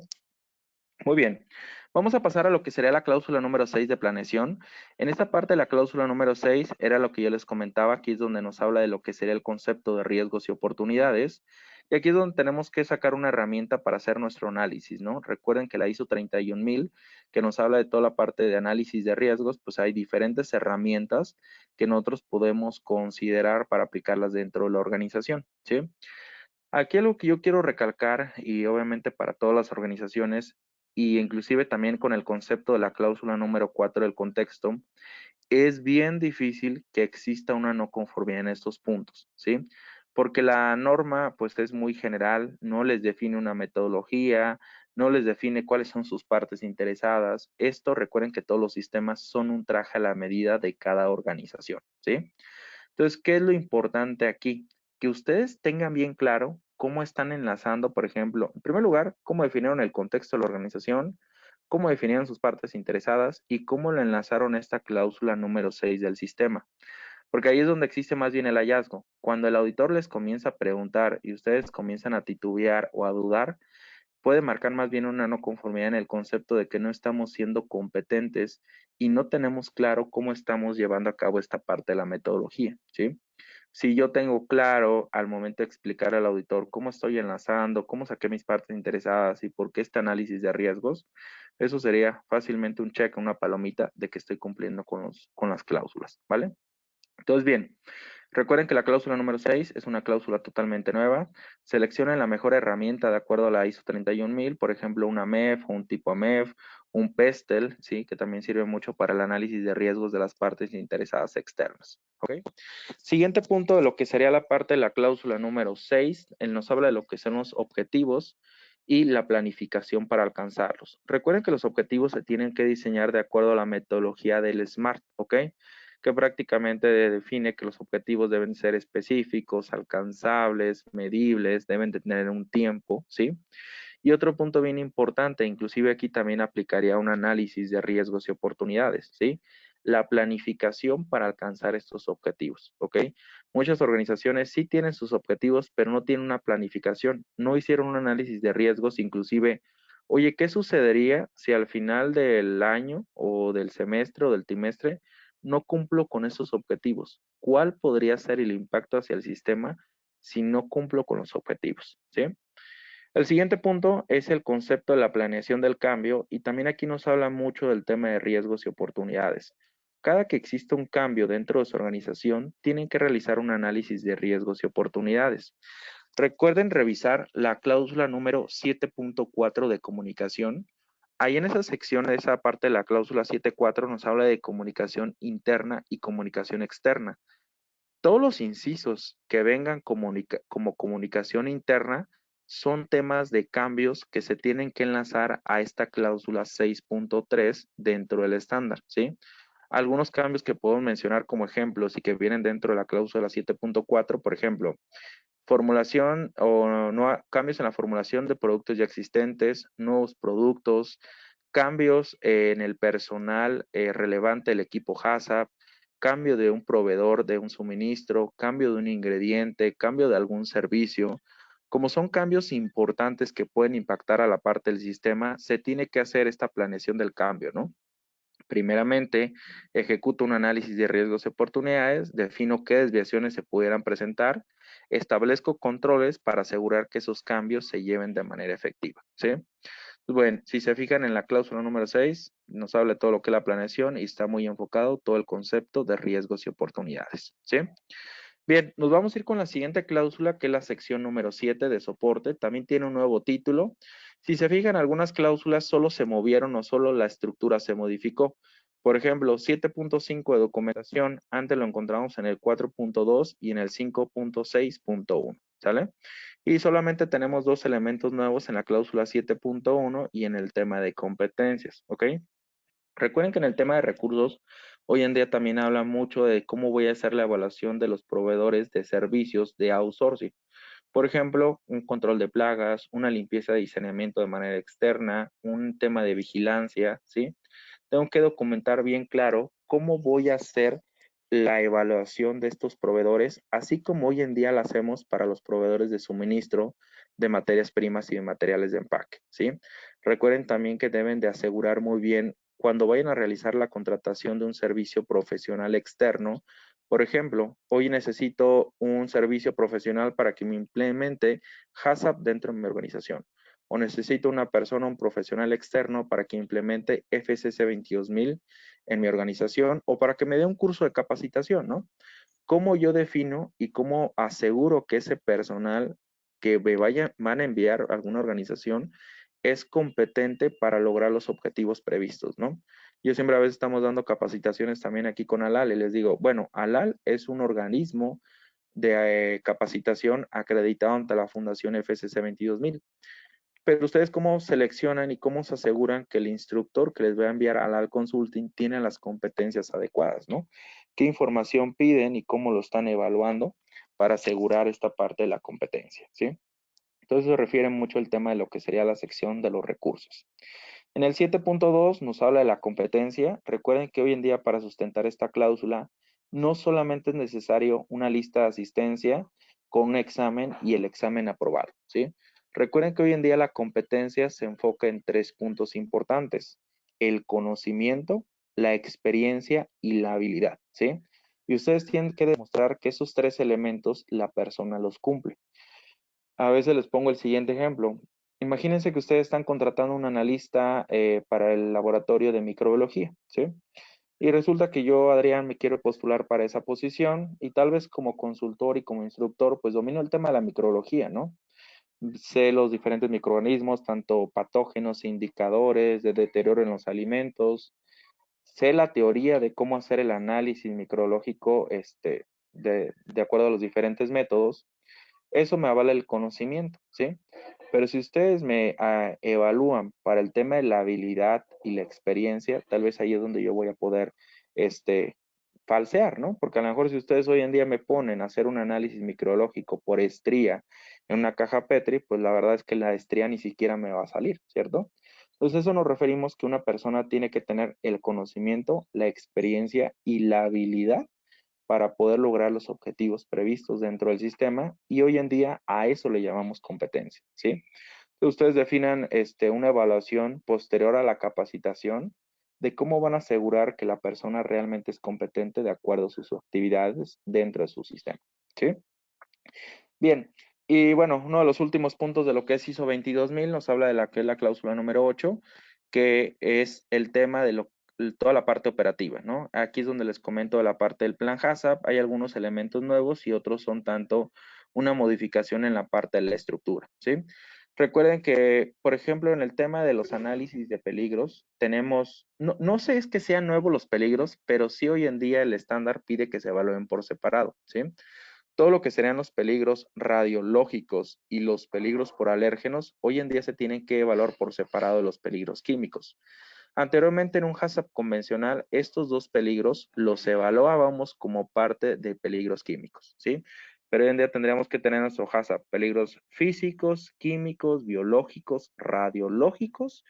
Muy bien, vamos a pasar a lo que sería la cláusula número 6 de planeación. En esta parte de la cláusula número 6 era lo que yo les comentaba, aquí es donde nos habla de lo que sería el concepto de riesgos y oportunidades. Y aquí es donde tenemos que sacar una herramienta para hacer nuestro análisis, ¿no? Recuerden que la ISO 31000, que nos habla de toda la parte de análisis de riesgos, pues hay diferentes herramientas que nosotros podemos considerar para aplicarlas dentro de la organización, ¿sí? Aquí algo que yo quiero recalcar, y obviamente para todas las organizaciones, y inclusive también con el concepto de la cláusula número 4 del contexto, es bien difícil que exista una no conformidad en estos puntos, ¿sí? Porque la norma, pues, es muy general, no les define una metodología, no les define cuáles son sus partes interesadas. Esto, recuerden que todos los sistemas son un traje a la medida de cada organización, ¿sí? Entonces, ¿qué es lo importante aquí? Que ustedes tengan bien claro cómo están enlazando, por ejemplo, en primer lugar, cómo definieron el contexto de la organización, cómo definieron sus partes interesadas y cómo lo enlazaron a esta cláusula número 6 del sistema. Porque ahí es donde existe más bien el hallazgo. Cuando el auditor les comienza a preguntar y ustedes comienzan a titubear o a dudar, puede marcar más bien una no conformidad en el concepto de que no estamos siendo competentes y no tenemos claro cómo estamos llevando a cabo esta parte de la metodología, ¿sí? Si yo tengo claro al momento de explicar al auditor cómo estoy enlazando, cómo saqué mis partes interesadas y por qué este análisis de riesgos, eso sería fácilmente un check, una palomita de que estoy cumpliendo con las cláusulas, ¿vale? Entonces, bien, recuerden que la cláusula número 6 es una cláusula totalmente nueva. Seleccionen la mejor herramienta de acuerdo a la ISO 31000, por ejemplo, una MEF, un tipo AMEF, un PESTEL, ¿sí? Que también sirve mucho para el análisis de riesgos de las partes interesadas externas. ¿Ok? Siguiente punto de lo que sería la parte de la cláusula número 6, él nos habla de lo que son los objetivos y la planificación para alcanzarlos. Recuerden que los objetivos se tienen que diseñar de acuerdo a la metodología del SMART, ¿ok? Que prácticamente define que los objetivos deben ser específicos, alcanzables, medibles, deben de tener un tiempo, ¿sí? Y otro punto bien importante, inclusive aquí también aplicaría un análisis de riesgos y oportunidades, ¿sí? La planificación para alcanzar estos objetivos, ¿ok? Muchas organizaciones sí tienen sus objetivos, pero no tienen una planificación, no hicieron un análisis de riesgos, inclusive, oye, ¿qué sucedería si al final del año o del semestre o del trimestre no cumplo con esos objetivos? ¿Cuál podría ser el impacto hacia el sistema si no cumplo con los objetivos? ¿Sí? El siguiente punto es el concepto de la planeación del cambio, y también aquí nos habla mucho del tema de riesgos y oportunidades. Cada que exista un cambio dentro de su organización, tienen que realizar un análisis de riesgos y oportunidades. Recuerden revisar la cláusula número 7.4 de comunicación. Ahí en esa sección, de esa parte de la cláusula 7.4 nos habla de comunicación interna y comunicación externa. Todos los incisos que vengan como comunicación interna son temas de cambios que se tienen que enlazar a esta cláusula 6.3 dentro del estándar, ¿sí? Algunos cambios que puedo mencionar como ejemplos y que vienen dentro de la cláusula 7.4, por ejemplo, formulación o no, cambios en la formulación de productos ya existentes, nuevos productos, cambios en el personal relevante del equipo HACCP, cambio de un proveedor de un suministro, cambio de un ingrediente, cambio de algún servicio. Como son cambios importantes que pueden impactar a la parte del sistema, se tiene que hacer esta planeación del cambio, ¿no? Primeramente, ejecuto un análisis de riesgos y oportunidades, defino qué desviaciones se pudieran presentar, establezco controles para asegurar que esos cambios se lleven de manera efectiva, ¿sí? Pues bueno, si se fijan en la cláusula número 6, nos habla de todo lo que es la planeación y está muy enfocado todo el concepto de riesgos y oportunidades, ¿sí? Bien, nos vamos a ir con la siguiente cláusula, que es la sección número 7 de soporte. También tiene un nuevo título. Si se fijan, algunas cláusulas solo se movieron o solo la estructura se modificó. Por ejemplo, 7.5 de documentación, antes lo encontramos en el 4.2 y en el 5.6.1, ¿sale? Y solamente tenemos dos elementos nuevos en la cláusula 7.1 y en el tema de competencias, ¿ok? Recuerden que en el tema de recursos, hoy en día también habla mucho de cómo voy a hacer la evaluación de los proveedores de servicios de outsourcing. Por ejemplo, un control de plagas, una limpieza de saneamiento de manera externa, un tema de vigilancia, ¿sí? Tengo que documentar bien claro cómo voy a hacer la evaluación de estos proveedores, así como hoy en día la hacemos para los proveedores de suministro de materias primas y de materiales de empaque, ¿sí? Recuerden también que deben de asegurar muy bien cuando vayan a realizar la contratación de un servicio profesional externo. Por ejemplo, hoy necesito un servicio profesional para que me implemente HACCP dentro de mi organización. O necesito una persona, un profesional externo para que implemente FCC 22000 en mi organización o para que me dé un curso de capacitación, ¿no? ¿Cómo yo defino y cómo aseguro que ese personal que van a enviar a alguna organización es competente para lograr los objetivos previstos, ¿no? Yo siempre a veces estamos dando capacitaciones también aquí con ALAL y les digo, bueno, ALAL es un organismo de capacitación acreditado ante la Fundación FCC 22000. Pero ustedes cómo seleccionan y cómo se aseguran que el instructor que les va a enviar al consulting tiene las competencias adecuadas, ¿no? ¿Qué información piden y cómo lo están evaluando para asegurar esta parte de la competencia, ¿sí? Entonces se refiere mucho al tema de lo que sería la sección de los recursos. En el 7.2 nos habla de la competencia. Recuerden que hoy en día para sustentar esta cláusula no solamente es necesario una lista de asistencia con un examen y el examen aprobado, ¿sí? Recuerden que hoy en día la competencia se enfoca en tres puntos importantes: el conocimiento, la experiencia y la habilidad, ¿sí? Y ustedes tienen que demostrar que esos tres elementos la persona los cumple. A veces les pongo el siguiente ejemplo. Imagínense que ustedes están contratando un analista para el laboratorio de microbiología, ¿sí? Y resulta que yo, Adrián, me quiero postular para esa posición y tal vez como consultor y como instructor, pues domino el tema de la microbiología, ¿no? Sé los diferentes microorganismos, tanto patógenos, indicadores de deterioro en los alimentos. Sé la teoría de cómo hacer el análisis microbiológico, de acuerdo a los diferentes métodos. Eso me avala el conocimiento, ¿sí? Pero si ustedes me evalúan para el tema de la habilidad y la experiencia, tal vez ahí es donde yo voy a poder, este, falsear, ¿no? Porque a lo mejor si ustedes hoy en día me ponen a hacer un análisis microbiológico por estría en una caja Petri, pues la verdad es que la estría ni siquiera me va a salir, ¿cierto? Entonces eso nos referimos que una persona tiene que tener el conocimiento, la experiencia y la habilidad para poder lograr los objetivos previstos dentro del sistema y hoy en día a eso le llamamos competencia, ¿sí? Ustedes definan una evaluación posterior a la capacitación de cómo van a asegurar que la persona realmente es competente de acuerdo a sus actividades dentro de su sistema, ¿sí? Bien, y bueno, uno de los últimos puntos de lo que es ISO 22000 nos habla de la que es la cláusula número 8, que es el tema de toda la parte operativa, ¿no? Aquí es donde les comento de la parte del plan HACCP, hay algunos elementos nuevos y otros son tanto una modificación en la parte de la estructura, ¿sí? Recuerden que, por ejemplo, en el tema de los análisis de peligros, tenemos, no sé es que sean nuevos los peligros, pero sí hoy en día el estándar pide que se evalúen por separado, ¿sí? todo lo que serían los peligros radiológicos y los peligros por alérgenos, hoy en día se tienen que evaluar por separado de los peligros químicos. Anteriormente en un HACCP convencional, estos dos peligros los evaluábamos como parte de peligros químicos, ¿sí? Pero hoy en día tendríamos que tener nuestro HACCP, peligros físicos, químicos, biológicos, radiológicos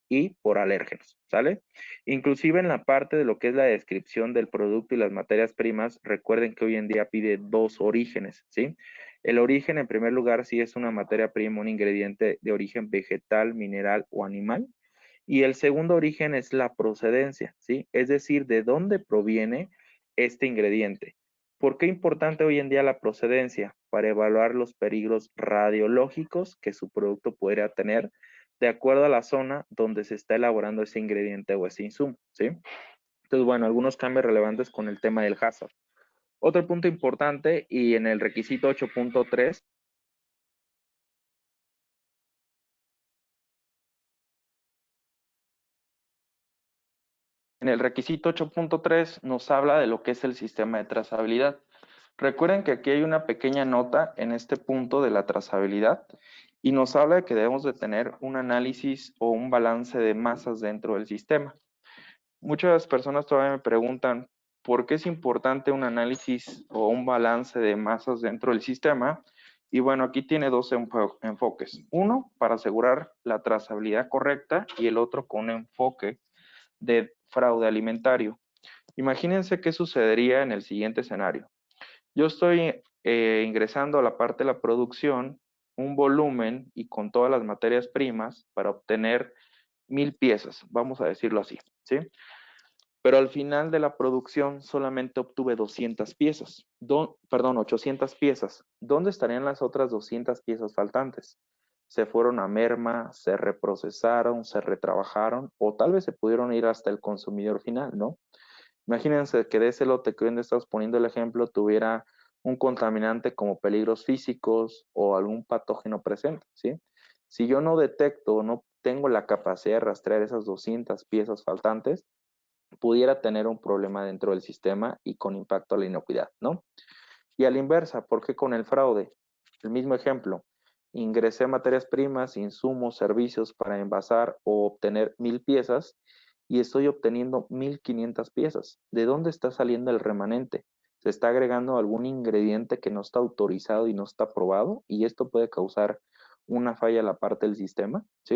y por alérgenos, ¿sale? Inclusive en la parte de lo que es la descripción del producto y las materias primas, recuerden que hoy en día pide dos orígenes, ¿sí? El origen, en primer lugar, sí es una materia prima, un ingrediente de origen vegetal, mineral o animal. Y el segundo origen es la procedencia, ¿sí? Es decir, de dónde proviene este ingrediente. ¿Por qué es importante hoy en día la procedencia? Para evaluar los peligros radiológicos que su producto podría tener de acuerdo a la zona donde se está elaborando ese ingrediente o ese insumo, ¿sí? Entonces, bueno, algunos cambios relevantes con el tema del hazard. Otro punto importante y en el requisito 8.3 en el requisito 8.3 nos habla de lo que es el sistema de trazabilidad. Recuerden que aquí hay una pequeña nota en este punto de la trazabilidad y nos habla de que debemos de tener un análisis o un balance de masas dentro del sistema. Muchas personas todavía me preguntan por qué es importante un análisis o un balance de masas dentro del sistema. Y bueno, aquí tiene dos enfoques. Uno, para asegurar la trazabilidad correcta y el otro con un enfoque de fraude alimentario. Imagínense qué sucedería en el siguiente escenario. Yo estoy ingresando a la parte de la producción un volumen y con todas las materias primas para obtener 1000 piezas, vamos a decirlo así, ¿sí? Pero al final de la producción solamente obtuve 200 piezas, perdón, 800 piezas. ¿Dónde estarían las otras 200 piezas faltantes? Se fueron a merma, se reprocesaron, se retrabajaron o tal vez se pudieron ir hasta el consumidor final, ¿no? Imagínense que de ese lote que hoy estamos poniendo el ejemplo tuviera un contaminante como peligros físicos o algún patógeno presente, ¿sí? Si yo no detecto o no tengo la capacidad de rastrear esas 200 piezas faltantes, pudiera tener un problema dentro del sistema y con impacto a la inocuidad, ¿no? Y a la inversa, ¿por qué con el fraude? El mismo ejemplo, ingresé materias primas, insumos, servicios para envasar o obtener 1000 piezas y estoy obteniendo 1500 piezas. ¿De dónde está saliendo el remanente? Se está agregando algún ingrediente que no está autorizado y no está aprobado y esto puede causar una falla a la parte del sistema, ¿sí?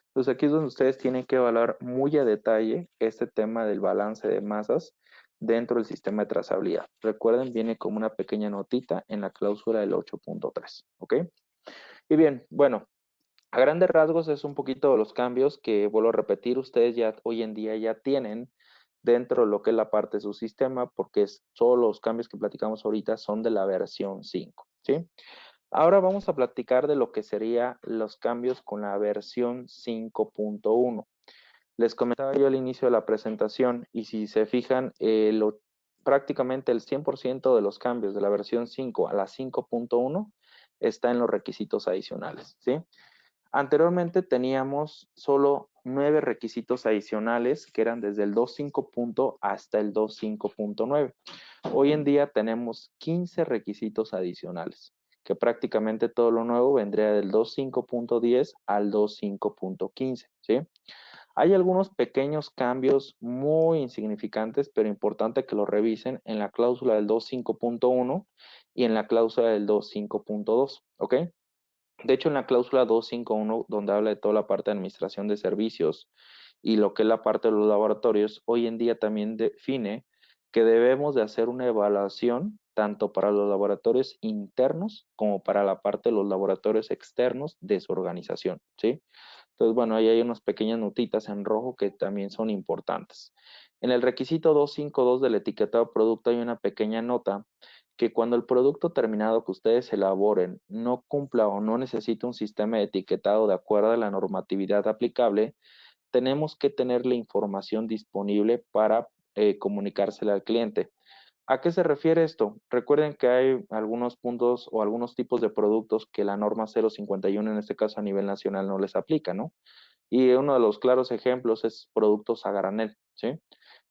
Entonces aquí es donde ustedes tienen que evaluar muy a detalle este tema del balance de masas dentro del sistema de trazabilidad. Recuerden, viene como una pequeña notita en la cláusula del 8.3, ¿ok? Y bien, bueno, a grandes rasgos es un poquito de los cambios que, vuelvo a repetir, ustedes ya hoy en día ya tienen dentro de lo que es la parte de su sistema, porque todos los cambios que platicamos ahorita son de la versión 5, ¿sí? Ahora vamos a platicar de lo que serían los cambios con la versión 5.1. Les comentaba yo al inicio de la presentación y si se fijan, prácticamente el 100% de los cambios de la versión 5 a la 5.1 está en los requisitos adicionales, ¿sí? Anteriormente teníamos solo 9 requisitos adicionales que eran desde el 2.5 hasta el 2.5.9. Hoy en día tenemos 15 requisitos adicionales, que prácticamente todo lo nuevo vendría del 2.5.10 al 2.5.15, ¿sí? Hay algunos pequeños cambios muy insignificantes, pero importante que los revisen en la cláusula del 2.5.1 y en la cláusula del 2.5.2, ¿ok? De hecho, en la cláusula 251, donde habla de toda la parte de administración de servicios y lo que es la parte de los laboratorios, hoy en día también define que debemos de hacer una evaluación tanto para los laboratorios internos como para la parte de los laboratorios externos de su organización, ¿sí? Entonces, bueno, ahí hay unas pequeñas notitas en rojo que también son importantes. En el requisito 252 del etiquetado de producto hay una pequeña nota que cuando el producto terminado que ustedes elaboren no cumpla o no necesita un sistema de etiquetado de acuerdo a la normatividad aplicable, tenemos que tener la información disponible para comunicársela al cliente. ¿A qué se refiere esto? Recuerden que hay algunos puntos o algunos tipos de productos que la norma 051, en este caso a nivel nacional, no les aplica, ¿no? Y uno de los claros ejemplos es productos a granel, ¿sí?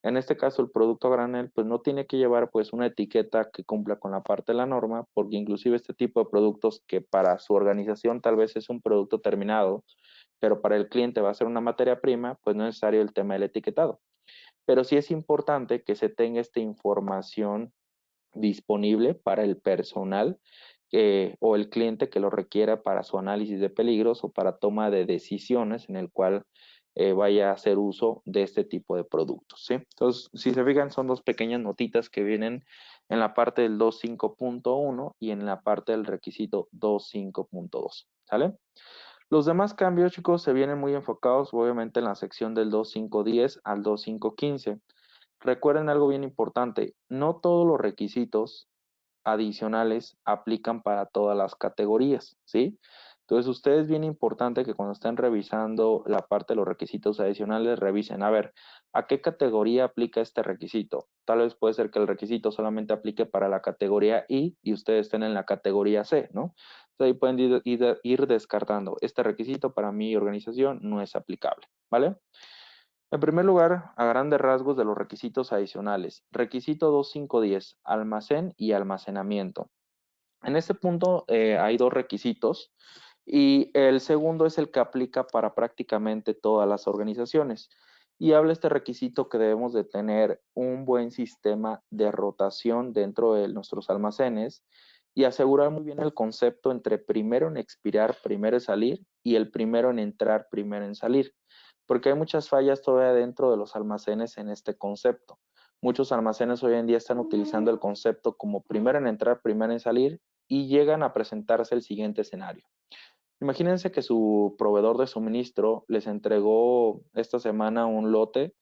En este caso, el producto a granel, pues no tiene que llevar pues una etiqueta que cumpla con la parte de la norma, porque inclusive este tipo de productos que para su organización tal vez es un producto terminado, pero para el cliente va a ser una materia prima, pues no es necesario el tema del etiquetado. Pero sí es importante que se tenga esta información disponible para el personal o el cliente que lo requiera para su análisis de peligros o para toma de decisiones en el cual vaya a hacer uso de este tipo de productos, ¿sí? Entonces, si se fijan, son dos pequeñas notitas que vienen en la parte del 2.5.1 y en la parte del requisito 2.5.2, ¿sale? Los demás cambios, chicos, se vienen muy enfocados, obviamente, en la sección del 2.5.10 al 2.5.15. Recuerden algo bien importante, no todos los requisitos adicionales aplican para todas las categorías, ¿sí? Entonces, ustedes es bien importante que cuando estén revisando la parte de los requisitos adicionales, revisen, a ver, ¿a qué categoría aplica este requisito? Tal vez puede ser que el requisito solamente aplique para la categoría I y ustedes estén en la categoría C, ¿no? Entonces, ahí pueden ir descartando. Este requisito para mi organización no es aplicable, ¿vale? En primer lugar, a grandes rasgos de los requisitos adicionales. Requisito 2.5.10, almacén y almacenamiento. En este punto hay dos requisitos y el segundo es el que aplica para prácticamente todas las organizaciones. Y habla este requisito que debemos de tener un buen sistema de rotación dentro de nuestros almacenes y asegurar muy bien el concepto entre primero en expirar, primero en salir y el primero en entrar, primero en salir. Porque hay muchas fallas todavía dentro de los almacenes en este concepto. Muchos almacenes hoy en día están utilizando el concepto como primero en entrar, primero en salir y llegan a presentarse el siguiente escenario. Imagínense que su proveedor de suministro les entregó esta semana un lote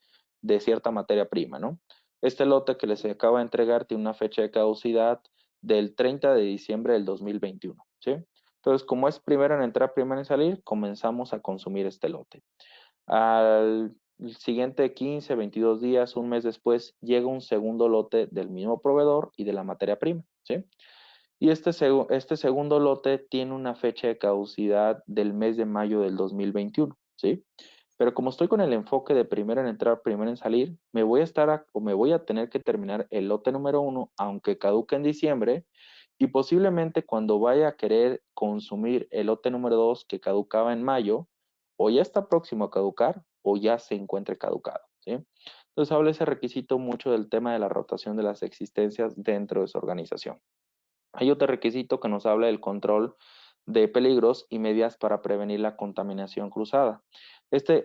de cierta materia prima, ¿no? Este lote que les acaba de entregar tiene una fecha de caducidad del 30 de diciembre del 2021, ¿sí? Entonces, como es primero en entrar, primero en salir, comenzamos a consumir este lote. Al siguiente 15, 22 días, un mes después, llega un segundo lote del mismo proveedor y de la materia prima, ¿sí? Y este segundo lote tiene una fecha de caducidad del mes de mayo del 2021, ¿sí? Pero como estoy con el enfoque de primero en entrar, primero en salir, me voy a tener que terminar el lote número uno, aunque caduque en diciembre, y posiblemente cuando vaya a querer consumir el lote número 2 que caducaba en mayo, o ya está próximo a caducar o ya se encuentre caducado, ¿sí? Entonces habla ese requisito mucho del tema de la rotación de las existencias dentro de su organización. Hay otro requisito que nos habla del control de peligros y medidas para prevenir la contaminación cruzada.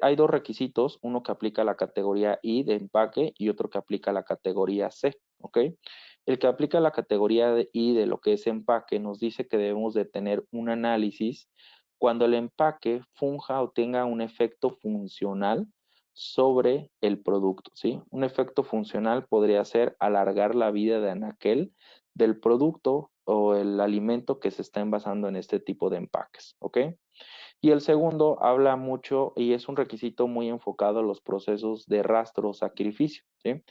Hay dos requisitos, uno que aplica a la categoría I de empaque y otro que aplica a la categoría C, ¿ok? El que aplica a la categoría de I de lo que es empaque nos dice que debemos de tener un análisis cuando el empaque funja o tenga un efecto funcional sobre el producto, ¿sí? Un efecto funcional podría ser alargar la vida de anaquel del producto o el alimento que se está envasando en este tipo de empaques, ¿ok? Y el segundo habla mucho y es un requisito muy enfocado a los procesos de rastro o sacrificio, ¿sí?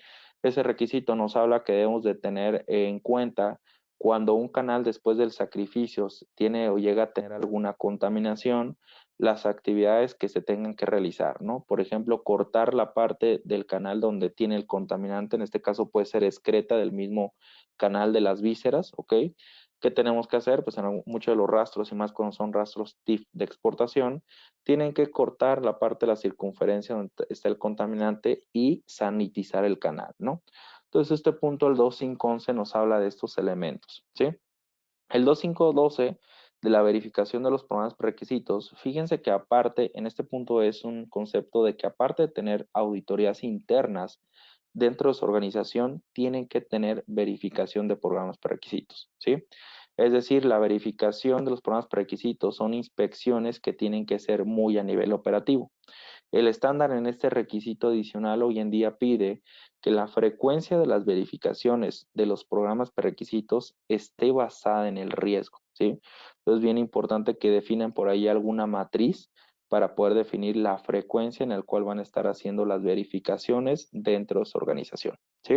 Ese requisito nos habla que debemos de tener en cuenta cuando un canal después del sacrificio tiene o llega a tener alguna contaminación, las actividades que se tengan que realizar, ¿no? Por ejemplo, cortar la parte del canal donde tiene el contaminante, en este caso puede ser excreta del mismo canal de las vísceras, ¿ok? ¿Qué tenemos que hacer? Pues en muchos de los rastros, y más cuando son rastros TIF de exportación, tienen que cortar la parte de la circunferencia donde está el contaminante y sanitizar el canal, ¿no? Entonces, este punto, el 2.5.11, nos habla de estos elementos, ¿sí? El 2.5.12 de la verificación de los programas prerequisitos, fíjense que aparte, en este punto es un concepto de que aparte de tener auditorías internas dentro de su organización, tienen que tener verificación de programas prerequisitos, ¿sí? Es decir, la verificación de los programas prerequisitos son inspecciones que tienen que ser muy a nivel operativo. El estándar en este requisito adicional hoy en día pide que la frecuencia de las verificaciones de los programas prerequisitos esté basada en el riesgo, ¿sí? Entonces, bien importante que definan por ahí alguna matriz para poder definir la frecuencia en la cual van a estar haciendo las verificaciones dentro de su organización, ¿sí?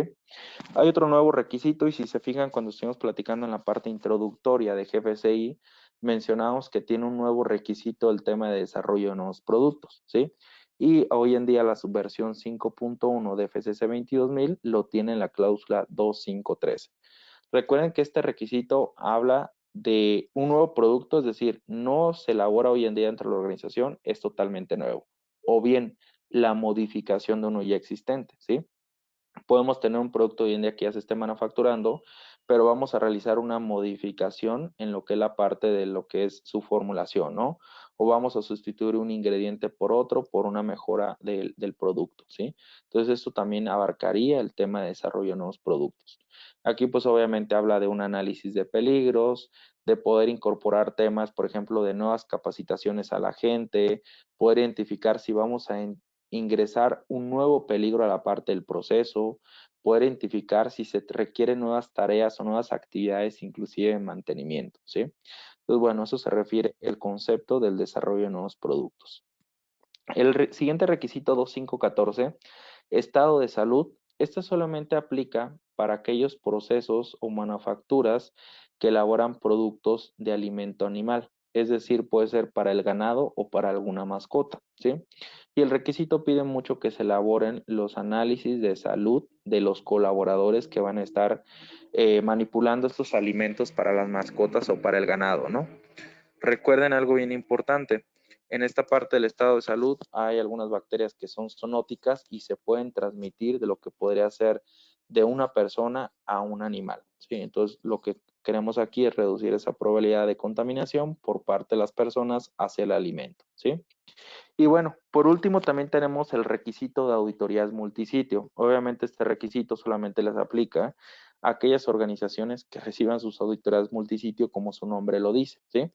Hay otro nuevo requisito y si se fijan cuando estuvimos platicando en la parte introductoria de GFCI, mencionamos que tiene un nuevo requisito el tema de desarrollo de nuevos productos, ¿sí? y hoy en día la subversión 5.1 de FCC 22000 lo tiene en la cláusula 2513. Recuerden que este requisito habla de un nuevo producto, es decir, no se elabora hoy en día dentro de la organización, es totalmente nuevo. O bien, la modificación de uno ya existente, ¿sí? Podemos tener un producto hoy en día que ya se esté manufacturando, pero vamos a realizar una modificación en lo que es la parte de lo que es su formulación, ¿no? O vamos a sustituir un ingrediente por otro por una mejora del producto, ¿sí? Entonces esto también abarcaría el tema de desarrollo de nuevos productos. Aquí pues obviamente habla de un análisis de peligros, de poder incorporar temas, por ejemplo, de nuevas capacitaciones a la gente, poder identificar si vamos a ingresar un nuevo peligro a la parte del proceso, poder identificar si se requieren nuevas tareas o nuevas actividades, inclusive en mantenimiento, ¿sí? Entonces, bueno, eso se refiere el concepto del desarrollo de nuevos productos. El siguiente requisito 2514, estado de salud. Este solamente aplica para aquellos procesos o manufacturas que elaboran productos de alimento animal. Es decir, puede ser para el ganado o para alguna mascota, ¿sí? Y el requisito pide mucho que se elaboren los análisis de salud de los colaboradores que van a estar manipulando estos alimentos para las mascotas o para el ganado, ¿no? Recuerden algo bien importante. En esta parte del estado de salud hay algunas bacterias que son zoonóticas y se pueden transmitir de lo que podría ser de una persona a un animal, ¿sí? Entonces, lo que queremos aquí es reducir esa probabilidad de contaminación por parte de las personas hacia el alimento, ¿sí? Y bueno, por último también tenemos el requisito de auditorías multisitio. Obviamente este requisito solamente les aplica a aquellas organizaciones que reciban sus auditorías multisitio como su nombre lo dice, ¿sí?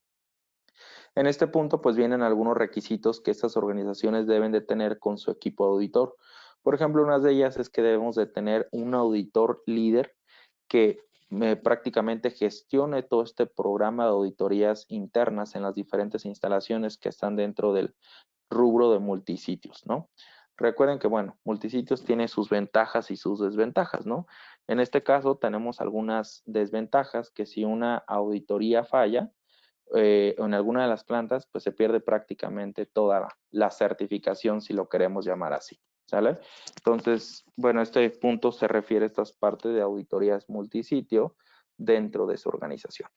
En este punto, pues vienen algunos requisitos que estas organizaciones deben de tener con su equipo de auditor. Por ejemplo, una de ellas es que debemos de tener un auditor líder que prácticamente gestione todo este programa de auditorías internas en las diferentes instalaciones que están dentro del rubro de multisitios, ¿no? Recuerden que, bueno, multisitios tiene sus ventajas y sus desventajas, ¿no? En este caso tenemos algunas desventajas que si una auditoría falla, en alguna de las plantas, pues se pierde prácticamente toda la certificación, si lo queremos llamar así, ¿sale? Entonces, bueno, este punto se refiere a estas partes de auditorías multisitio dentro de su organización.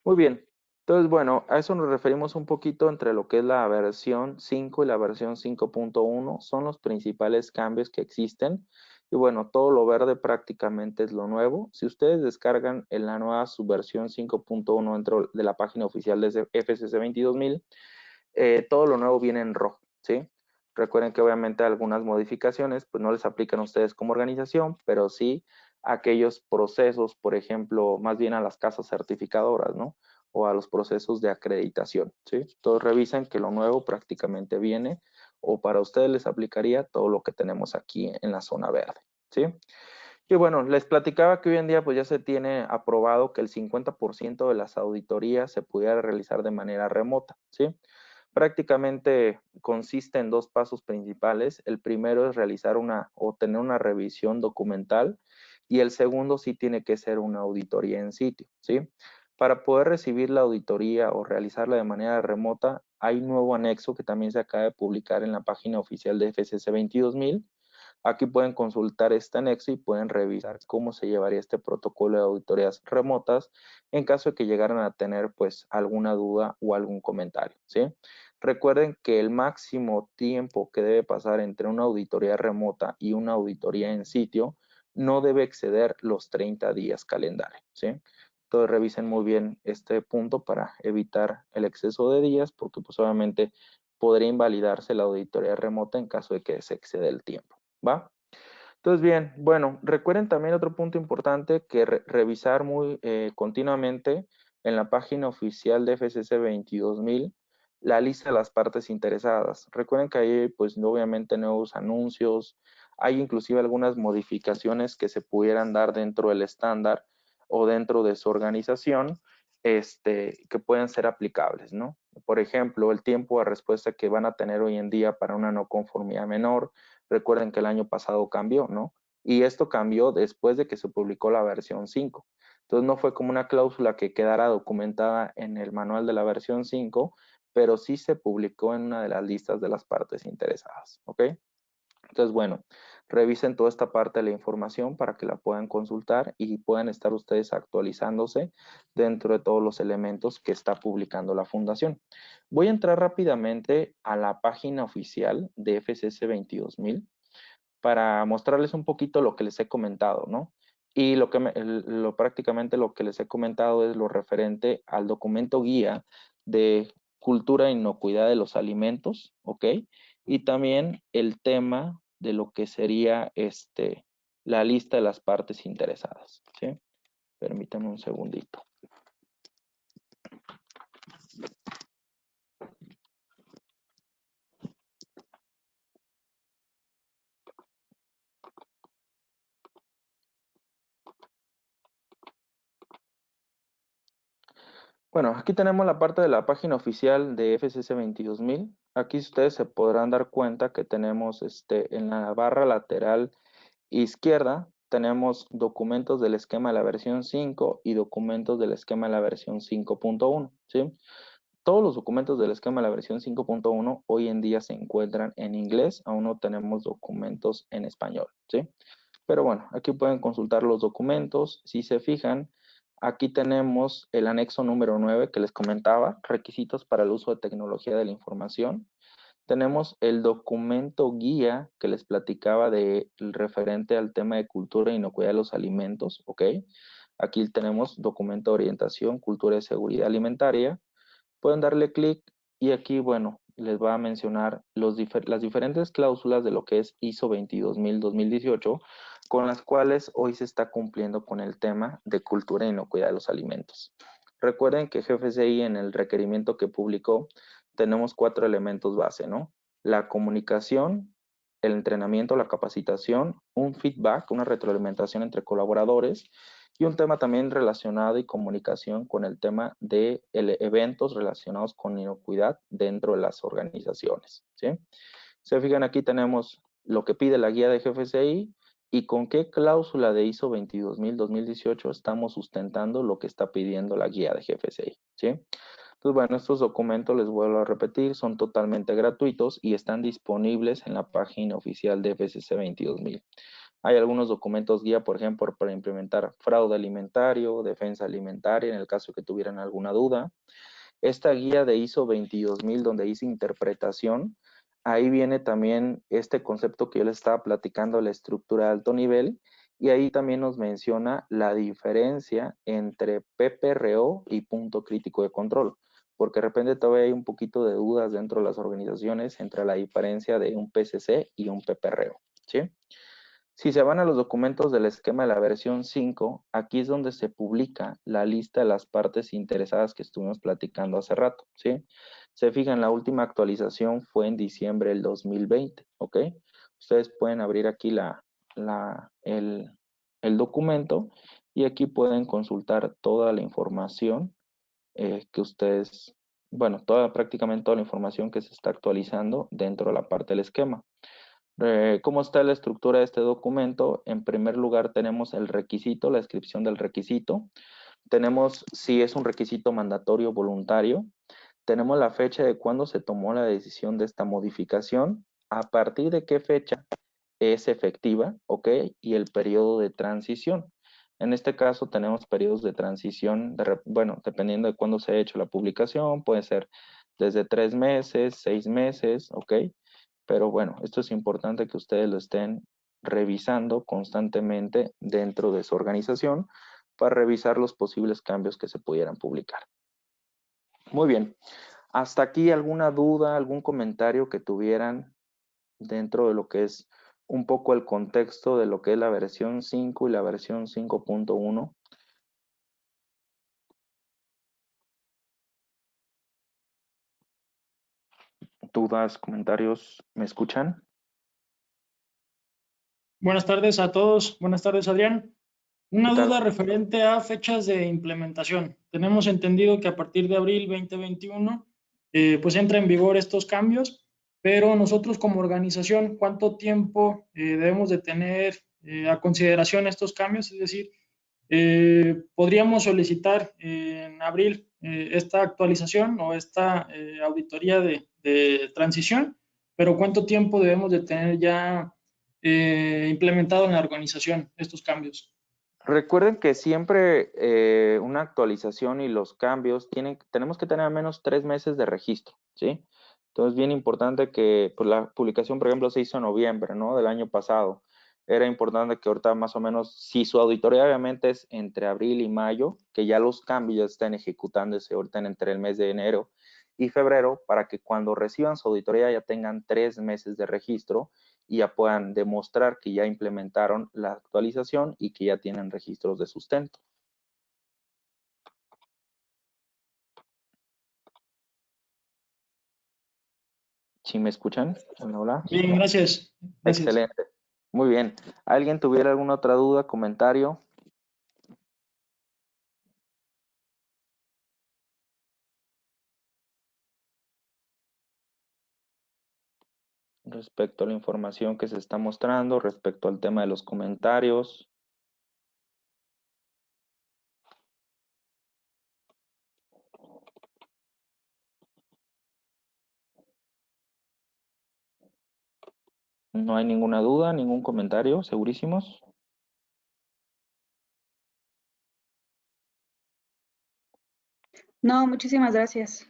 Muy bien, entonces, bueno, a eso nos referimos un poquito entre lo que es la versión 5 y la versión 5.1, son los principales cambios que existen. Y bueno, todo lo verde prácticamente es lo nuevo. Si ustedes descargan en la nueva subversión 5.1 dentro de la página oficial de FCC 22000, todo lo nuevo viene en rojo, ¿sí? Recuerden que obviamente algunas modificaciones pues no les aplican a ustedes como organización, pero sí a aquellos procesos, por ejemplo, más bien a las casas certificadoras, ¿no? O a los procesos de acreditación, ¿sí? Todos revisen que lo nuevo prácticamente viene o para ustedes les aplicaría todo lo que tenemos aquí en la zona verde, ¿sí? Y bueno, les platicaba que hoy en día pues ya se tiene aprobado que el 50% de las auditorías se pudiera realizar de manera remota, ¿sí? Prácticamente consiste en dos pasos principales. El primero es realizar o tener una revisión documental y el segundo sí tiene que ser una auditoría en sitio, ¿sí? Para poder recibir la auditoría o realizarla de manera remota, hay un nuevo anexo que también se acaba de publicar en la página oficial de FCC 22000. Aquí pueden consultar este anexo y pueden revisar cómo se llevaría este protocolo de auditorías remotas en caso de que llegaran a tener pues alguna duda o algún comentario, ¿sí? Recuerden que el máximo tiempo que debe pasar entre una auditoría remota y una auditoría en sitio no debe exceder los 30 días calendario, ¿sí? Entonces revisen muy bien este punto para evitar el exceso de días porque pues obviamente podría invalidarse la auditoría remota en caso de que se exceda el tiempo. ¿Va? Entonces, bien, bueno, recuerden también otro punto importante que revisar muy continuamente en la página oficial de FCC 22000 la lista de las partes interesadas. Recuerden que hay, pues, obviamente nuevos anuncios, hay inclusive algunas modificaciones que se pudieran dar dentro del estándar o dentro de su organización, que pueden ser aplicables, ¿no? Por ejemplo, el tiempo de respuesta que van a tener hoy en día para una no conformidad menor. Recuerden que el año pasado cambió, ¿no? Y esto cambió después de que se publicó la versión 5. Entonces no fue como una cláusula que quedara documentada en el manual de la versión 5, pero sí se publicó en una de las listas de las partes interesadas, ¿ok? Entonces, bueno, revisen toda esta parte de la información para que la puedan consultar y puedan estar ustedes actualizándose dentro de todos los elementos que está publicando la fundación. Voy a entrar rápidamente a la página oficial de FCC 22000 para mostrarles un poquito lo que les he comentado, ¿no? Y prácticamente lo que les he comentado es lo referente al documento guía de cultura e inocuidad de los alimentos, ¿ok? Y también el tema de lo que sería la lista de las partes interesadas, ¿sí? Permítanme un segundito. Bueno, aquí tenemos la parte de la página oficial de FCC 22000. Aquí ustedes se podrán dar cuenta que tenemos en la barra lateral izquierda, tenemos documentos del esquema de la versión 5 y documentos del esquema de la versión 5.1, ¿sí? Todos los documentos del esquema de la versión 5.1 hoy en día se encuentran en inglés, aún no tenemos documentos en español, ¿sí? Pero bueno, aquí pueden consultar los documentos. Si se fijan, aquí tenemos el anexo número 9 que les comentaba, requisitos para el uso de tecnología de la información. Tenemos el documento guía que les platicaba del referente al tema de cultura e inocuidad de los alimentos, ¿ok? Aquí tenemos documento de orientación, cultura y seguridad alimentaria. Pueden darle clic y aquí, bueno, les va a mencionar las diferentes cláusulas de lo que es ISO 22000-2018, con las cuales hoy se está cumpliendo con el tema de cultura e inocuidad de los alimentos. Recuerden que GFCI en el requerimiento que publicó tenemos 4 elementos base, ¿no? La comunicación, el entrenamiento, la capacitación, un feedback, una retroalimentación entre colaboradores y un tema también relacionado y comunicación con el tema de eventos relacionados con inocuidad dentro de las organizaciones, ¿sí? Se fijan, aquí tenemos lo que pide la guía de GFCI y con qué cláusula de ISO 22000-2018 estamos sustentando lo que está pidiendo la guía de GFCI, ¿sí? Entonces, bueno, estos documentos, les vuelvo a repetir, son totalmente gratuitos y están disponibles en la página oficial de FCC 22000. Hay algunos documentos guía, por ejemplo, para implementar fraude alimentario, defensa alimentaria, en el caso que tuvieran alguna duda. Esta guía de ISO 22000, donde dice interpretación, ahí viene también este concepto que yo les estaba platicando, la estructura de alto nivel, y ahí también nos menciona la diferencia entre PPRO y punto crítico de control, porque de repente todavía hay un poquito de dudas dentro de las organizaciones entre la diferencia de un PCC y un PPRO, ¿sí? Si se van a los documentos del esquema de la versión 5, aquí es donde se publica la lista de las partes interesadas que estuvimos platicando hace rato, ¿sí? Se fijan, la última actualización fue en diciembre del 2020, ¿ok? Ustedes pueden abrir aquí el documento y aquí pueden consultar toda la información que ustedes, bueno, prácticamente toda la información que se está actualizando dentro de la parte del esquema. ¿Cómo está la estructura de este documento? En primer lugar tenemos el requisito, la descripción del requisito. Tenemos si es un requisito mandatorio o voluntario. Tenemos la fecha de cuándo se tomó la decisión de esta modificación, a partir de qué fecha es efectiva, ¿ok? Y el periodo de transición. En este caso tenemos periodos de transición, bueno, dependiendo de cuándo se ha hecho la publicación, puede ser desde 3 meses, 6 meses, ¿ok? Pero bueno, esto es importante que ustedes lo estén revisando constantemente dentro de su organización para revisar los posibles cambios que se pudieran publicar. Muy bien. ¿Hasta aquí alguna duda, algún comentario que tuvieran dentro de lo que es un poco el contexto de lo que es la versión 5 y la versión 5.1? ¿Dudas, comentarios? ¿Me escuchan? Buenas tardes a todos. Buenas tardes, Adrián. ¿Qué Una tal? duda referente a fechas de implementación. Tenemos entendido que a partir de abril 2021, pues entra en vigor estos cambios, pero nosotros como organización, ¿cuánto tiempo debemos de tener a consideración estos cambios? Es decir, podríamos solicitar en abril esta actualización o esta auditoría de transición, pero ¿cuánto tiempo debemos de tener ya implementado en la organización estos cambios? Recuerden que siempre una actualización y los cambios tenemos que tener al menos 3 meses de registro, ¿sí? Entonces, bien importante que pues, la publicación, por ejemplo, se hizo en noviembre, ¿no? Del año pasado. Era importante que ahorita más o menos, si su auditoría obviamente es entre abril y mayo, que ya los cambios ya estén ejecutándose ahorita entre el mes de enero y febrero, para que cuando reciban su auditoría ya tengan 3 meses de registro y ya puedan demostrar que ya implementaron la actualización y que ya tienen registros de sustento. ¿Sí me escuchan? Hola. Bien, gracias. Gracias. Excelente. Muy bien. ¿Alguien tuviera alguna otra duda, comentario respecto a la información que se está mostrando, respecto al tema de los comentarios? No hay ninguna duda, ningún comentario, segurísimos. No, muchísimas gracias.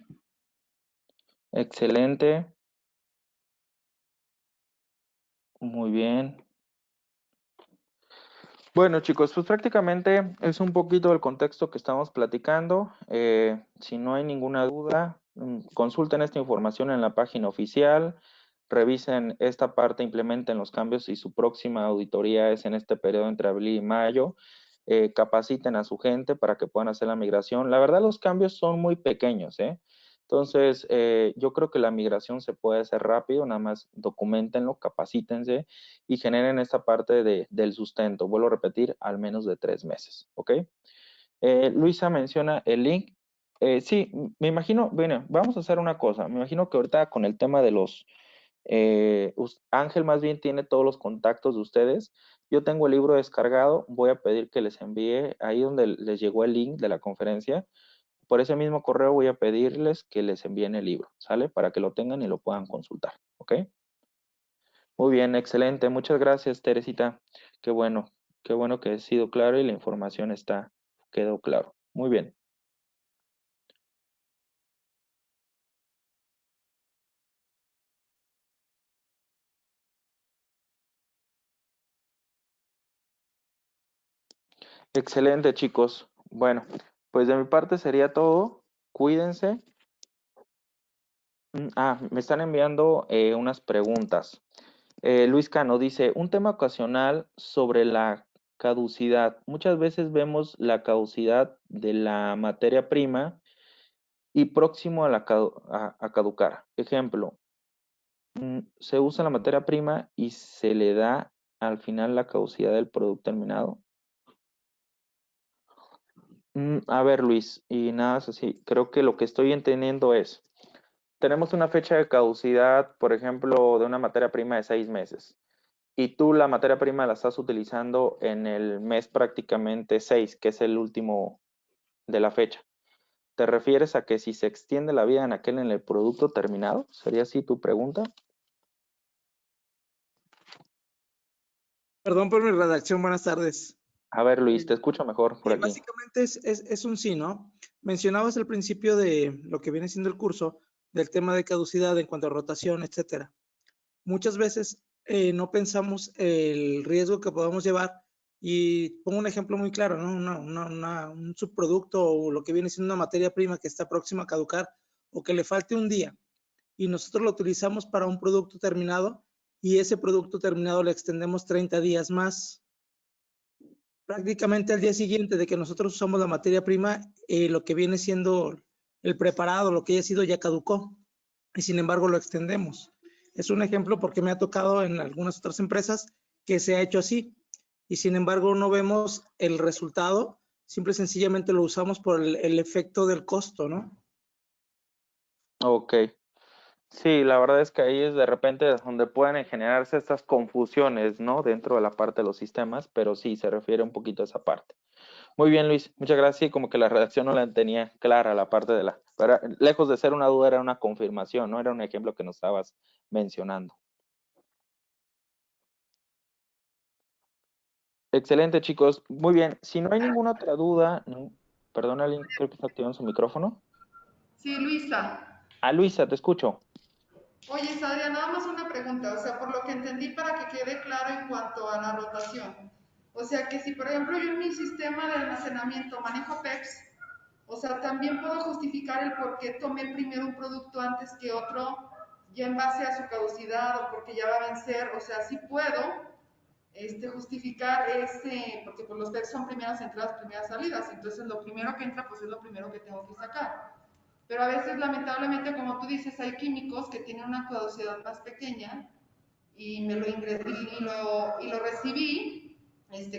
Excelente. Muy bien. Bueno, chicos, pues prácticamente es un poquito el contexto que estamos platicando. Si no hay ninguna duda, consulten esta información en la página oficial, revisen esta parte, implementen los cambios y su próxima auditoría es en este periodo entre abril y mayo. Capaciten a su gente para que puedan hacer la migración. La verdad, los cambios son muy pequeños, ¿eh? Entonces, yo creo que la migración se puede hacer rápido, nada más documentenlo, capacítense y generen esta parte del sustento. Vuelvo a repetir, al menos de 3 meses, ¿ok? Luisa menciona el link. Sí, me imagino, bueno, vamos a hacer una cosa. Me imagino que ahorita con el tema de los, Ángel más bien tiene todos los contactos de ustedes. Yo tengo el libro descargado, voy a pedir que les envíe ahí donde les llegó el link de la conferencia. Por ese mismo correo voy a pedirles que les envíen el libro, ¿sale? Para que lo tengan y lo puedan consultar, ¿ok? Muy bien, excelente. Muchas gracias, Teresita. qué bueno que he sido claro y la información quedó claro. Muy bien. Excelente, chicos. Bueno, pues de mi parte sería todo. Cuídense. Me están enviando unas preguntas. Luis Cano dice, un tema ocasional sobre la caducidad. Muchas veces vemos la caducidad de la materia prima y próximo a, a caducar. Ejemplo, se usa la materia prima y se le da al final la caducidad del producto terminado. A ver, Luis, y nada más así, creo que lo que estoy entendiendo es, tenemos una fecha de caducidad, por ejemplo, de una materia prima de 6 meses, y tú la materia prima la estás utilizando en el mes prácticamente 6, que es el último de la fecha. ¿Te refieres a que si se extiende la vida en el producto terminado? ¿Sería así tu pregunta? Perdón por mi redacción, buenas tardes. A ver, Luis, te escucho mejor por Sí, aquí. básicamente es un sí, ¿no? Mencionabas al principio de lo que viene siendo el curso, del tema de caducidad en cuanto a rotación, etcétera. Muchas veces no pensamos el riesgo que podemos llevar y pongo un ejemplo muy claro, ¿no? Un subproducto o lo que viene siendo una materia prima que está próxima a caducar o que le falte un día y nosotros lo utilizamos para un producto terminado y ese producto terminado le extendemos 30 días más. Prácticamente al día siguiente de que nosotros usamos la materia prima, lo que viene siendo el preparado, lo que haya sido ya caducó y sin embargo lo extendemos. Es un ejemplo porque me ha tocado en algunas otras empresas que se ha hecho así y sin embargo no vemos el resultado, simple y sencillamente lo usamos por el efecto del costo, ¿no? Ok. Sí, la verdad es que ahí es de repente donde pueden generarse estas confusiones, ¿no? Dentro de la parte de los sistemas, pero sí, se refiere un poquito a esa parte. Muy bien, Luis, muchas gracias. Sí, como que la redacción no la tenía clara la parte de la... Pero lejos de ser una duda, era una confirmación, ¿no? Era un ejemplo que nos estabas mencionando. Excelente, chicos. Muy bien. Si no hay ninguna otra duda, perdón, alguien creo que está activando su micrófono. Sí, Luisa. Ah, Luisa, te escucho. Oye, Sadria, nada más una pregunta, o sea, por lo que entendí para que quede claro en cuanto a la rotación. O sea, que si por ejemplo yo en mi sistema de almacenamiento manejo PEPs, o sea, también puedo justificar el por qué tomé primero un producto antes que otro, ya en base a su caducidad o porque ya va a vencer, o sea, sí puedo justificar ese, porque pues los PEPs son primeras entradas, primeras salidas, entonces lo primero que entra pues es lo primero que tengo que sacar. Pero a veces, lamentablemente, como tú dices, hay químicos que tienen una caducidad más pequeña y me lo ingresé y lo recibí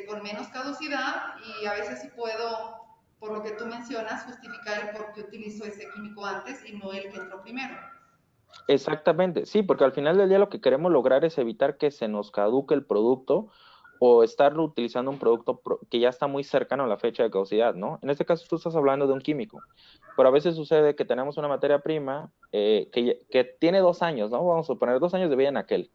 con menos caducidad y a veces sí puedo, por lo que tú mencionas, justificar el por qué utilizo ese químico antes y no el que entró primero. Exactamente, sí, porque al final del día lo que queremos lograr es evitar que se nos caduque el producto o estar utilizando un producto que ya está muy cercano a la fecha de caducidad, ¿no? En este caso tú estás hablando de un químico, pero a veces sucede que tenemos una materia prima que tiene 2 años, ¿no? Vamos a poner 2 años de vida en aquel,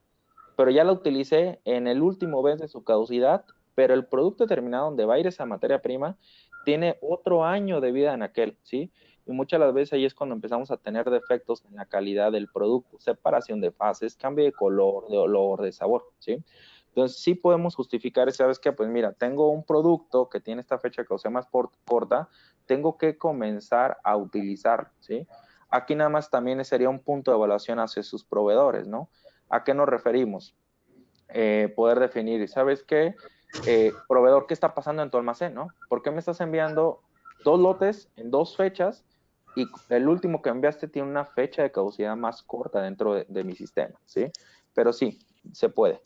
pero ya la utilicé en el último mes de su caducidad, pero el producto terminado donde va a ir esa materia prima tiene otro año de vida en aquel, ¿sí? Y muchas de las veces ahí es cuando empezamos a tener defectos en la calidad del producto, separación de fases, cambio de color, de olor, de sabor, ¿sí? Entonces sí podemos justificar, ¿sabes qué? Pues mira, tengo un producto que tiene esta fecha de caducidad más corta, tengo que comenzar a utilizarlo, ¿sí? Aquí nada más también sería un punto de evaluación hacia sus proveedores, ¿no? ¿A qué nos referimos? Poder definir, ¿sabes qué? Proveedor, ¿qué está pasando en tu almacén, no? ¿Por qué me estás enviando 2 lotes en 2 fechas y el último que enviaste tiene una fecha de caducidad más corta dentro de mi sistema, ¿sí? Pero sí, se puede.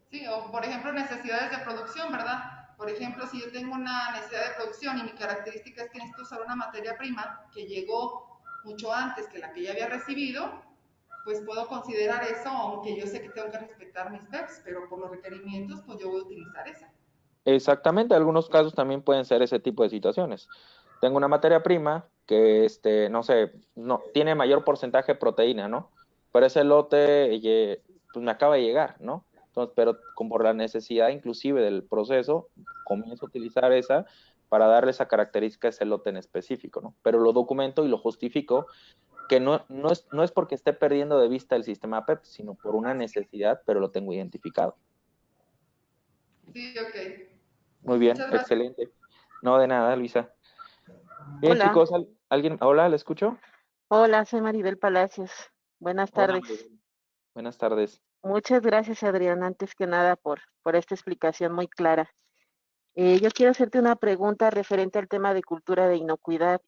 Sí, o por ejemplo necesidades de producción, ¿verdad? Por ejemplo, si yo tengo una necesidad de producción y mi característica es que necesito usar una materia prima que llegó mucho antes que la que ya había recibido, pues puedo considerar eso, aunque yo sé que tengo que respetar mis PEPs, pero por los requerimientos, pues yo voy a utilizar esa. Exactamente, algunos casos también pueden ser ese tipo de situaciones. Tengo una materia prima que, no sé, no, tiene mayor porcentaje de proteína, ¿no? Pero ese lote, pues me acaba de llegar, ¿no? Entonces, pero como por la necesidad inclusive del proceso, comienzo a utilizar esa para darle esa característica a ese lote en específico, ¿no? Pero lo documento y lo justifico que no es porque esté perdiendo de vista el sistema PEP, sino por una necesidad, pero lo tengo identificado. Sí, ok. Muy bien, Muchas gracias. excelente. No, de nada, Luisa. Bien, Hola, chicos, ¿alguien? Hola, ¿le escucho? hola, soy Maribel Palacios. Buenas Hola, tardes. Maribel. Buenas tardes. Muchas gracias, Adrián, antes que nada por esta explicación muy clara. Yo quiero hacerte una pregunta referente al tema de cultura de inocuidad.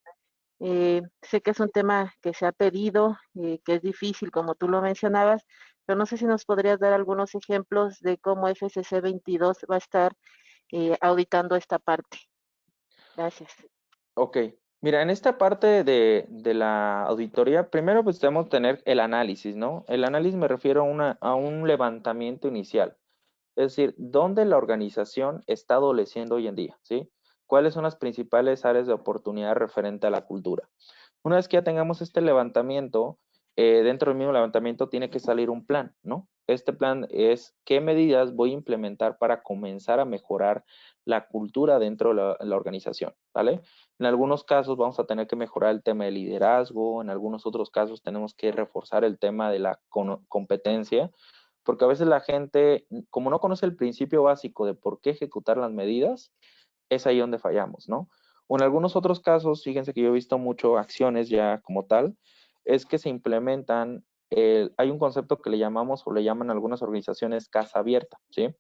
Sé que es un tema que se ha pedido, que es difícil, como tú lo mencionabas, pero no sé si nos podrías dar algunos ejemplos de cómo FCC 22 va a estar auditando esta parte. Gracias. Ok. Mira, en esta parte de la auditoría, primero pues debemos tener el análisis, ¿no? El análisis me refiero a un levantamiento inicial. Es decir, ¿dónde la organización está adoleciendo hoy en día? ¿Sí? ¿Cuáles son las principales áreas de oportunidad referente a la cultura? Una vez que ya tengamos este levantamiento, dentro del mismo levantamiento tiene que salir un plan, ¿no? Este plan es qué medidas voy a implementar para comenzar a mejorar la cultura dentro de la organización, ¿vale? En algunos casos vamos a tener que mejorar el tema de liderazgo, en algunos otros casos tenemos que reforzar el tema de la competencia, porque a veces la gente, como no conoce el principio básico de por qué ejecutar las medidas, es ahí donde fallamos, ¿no? O en algunos otros casos, fíjense que yo he visto mucho acciones ya como tal, es que se implementan, hay un concepto que le llamamos o le llaman algunas organizaciones casa abierta, ¿sí?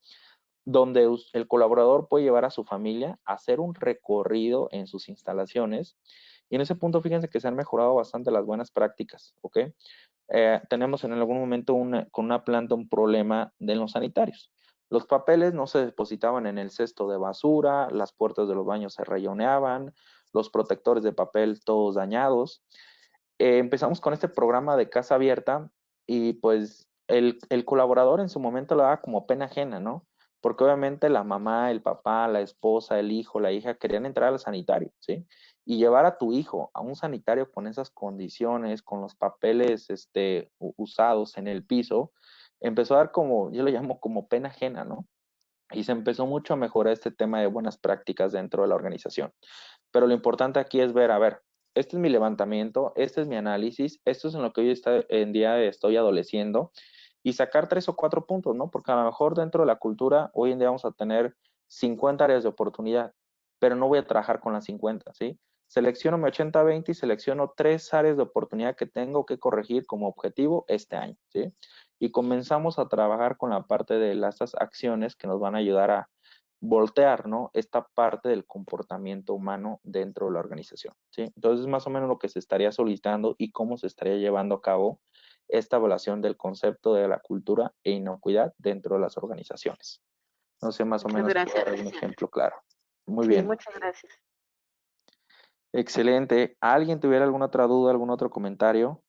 Donde el colaborador puede llevar a su familia a hacer un recorrido en sus instalaciones. Y en ese punto, fíjense que se han mejorado bastante las buenas prácticas, ¿ok? Tenemos en algún momento con una planta un problema de los sanitarios. Los papeles no se depositaban en el cesto de basura, las puertas de los baños se rayoneaban, los protectores de papel todos dañados. Empezamos con este programa de casa abierta y pues el colaborador en su momento lo daba como pena ajena, ¿no? porque obviamente la mamá, el papá, la esposa, el hijo, la hija querían entrar al sanitario, ¿sí? Y llevar a tu hijo a un sanitario con esas condiciones, con los papeles usados en el piso, empezó a dar como, yo lo llamo como pena ajena, ¿no? Y se empezó mucho a mejorar este tema de buenas prácticas dentro de la organización. Pero lo importante aquí es ver, a ver, este es mi levantamiento, este es mi análisis, esto es en lo que hoy en día estoy adoleciendo y sacar 3 o 4 puntos, ¿no? Porque a lo mejor dentro de la cultura hoy en día vamos a tener 50 áreas de oportunidad, pero no voy a trabajar con las 50, ¿sí? Selecciono mi 80-20 y selecciono 3 áreas de oportunidad que tengo que corregir como objetivo este año, ¿sí? Y comenzamos a trabajar con la parte de las acciones que nos van a ayudar a voltear, ¿no? Esta parte del comportamiento humano dentro de la organización, ¿sí? Entonces, más o menos lo que se estaría solicitando y cómo se estaría llevando a cabo esta evaluación del concepto de la cultura e inocuidad dentro de las organizaciones. No sé más o Muchas menos si puedo dar gracias. algún ejemplo claro. Muy Sí, bien, muchas gracias. excelente. ¿Alguien tuviera alguna otra duda, algún otro comentario?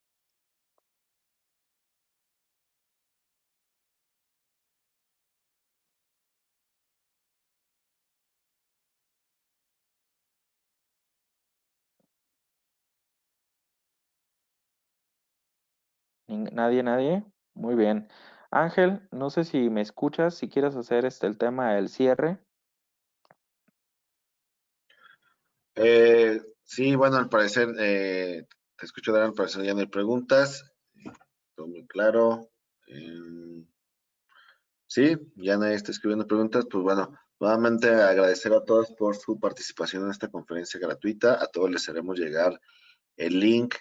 ¿Nadie, nadie? Muy bien. Ángel, no sé si me escuchas, si quieres hacer el tema del cierre. Sí, bueno, al parecer, te escucho dar, al parecer ya no hay preguntas. Todo muy claro. Sí, ya nadie está escribiendo preguntas. Pues bueno, nuevamente agradecer a todos por su participación en esta conferencia gratuita. A todos les haremos llegar el link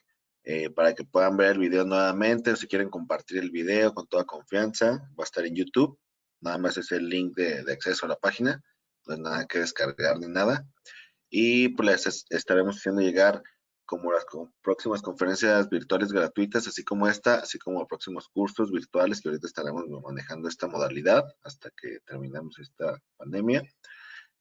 para que puedan ver el video nuevamente o si quieren compartir el video con toda confianza. Va a estar en YouTube. Nada más es el link de acceso a la página. No hay nada que descargar ni nada. Y pues les estaremos haciendo llegar como las próximas conferencias virtuales gratuitas, así como esta, así como próximos cursos virtuales que ahorita estaremos manejando esta modalidad hasta que terminemos esta pandemia.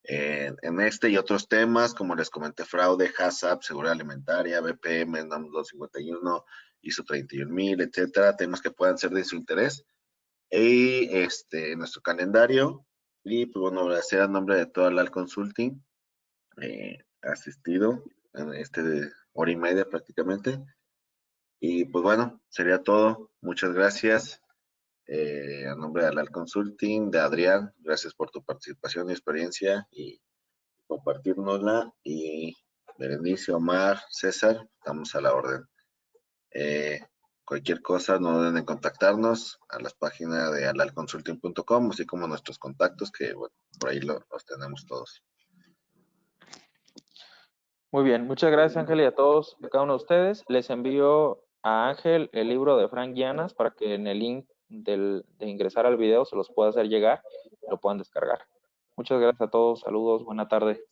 En este y otros temas, como les comenté, fraude, HACCP, seguridad alimentaria, BPM, NAM 251, ISO 31000, etcétera, temas que puedan ser de su interés. Y nuestro calendario. Y pues bueno, agradecer a nombre de toda la Consulting asistido en de hora y media prácticamente. Y pues bueno, sería todo. Muchas gracias. A nombre de Alal Consulting, de Adrián, gracias por tu participación y experiencia y compartirnosla. Y Berenice, Omar, César, estamos a la orden. Cualquier cosa, no duden en contactarnos a las páginas de alalconsulting.com, así como nuestros contactos, que bueno, por ahí los tenemos todos. Muy bien, muchas gracias Ángel y a todos, a cada uno de ustedes. Les envío a Ángel el libro de Frank Llanas para que en el link de ingresar al video se los pueda hacer llegar y lo puedan descargar. Muchas gracias a todos, saludos, buena tarde.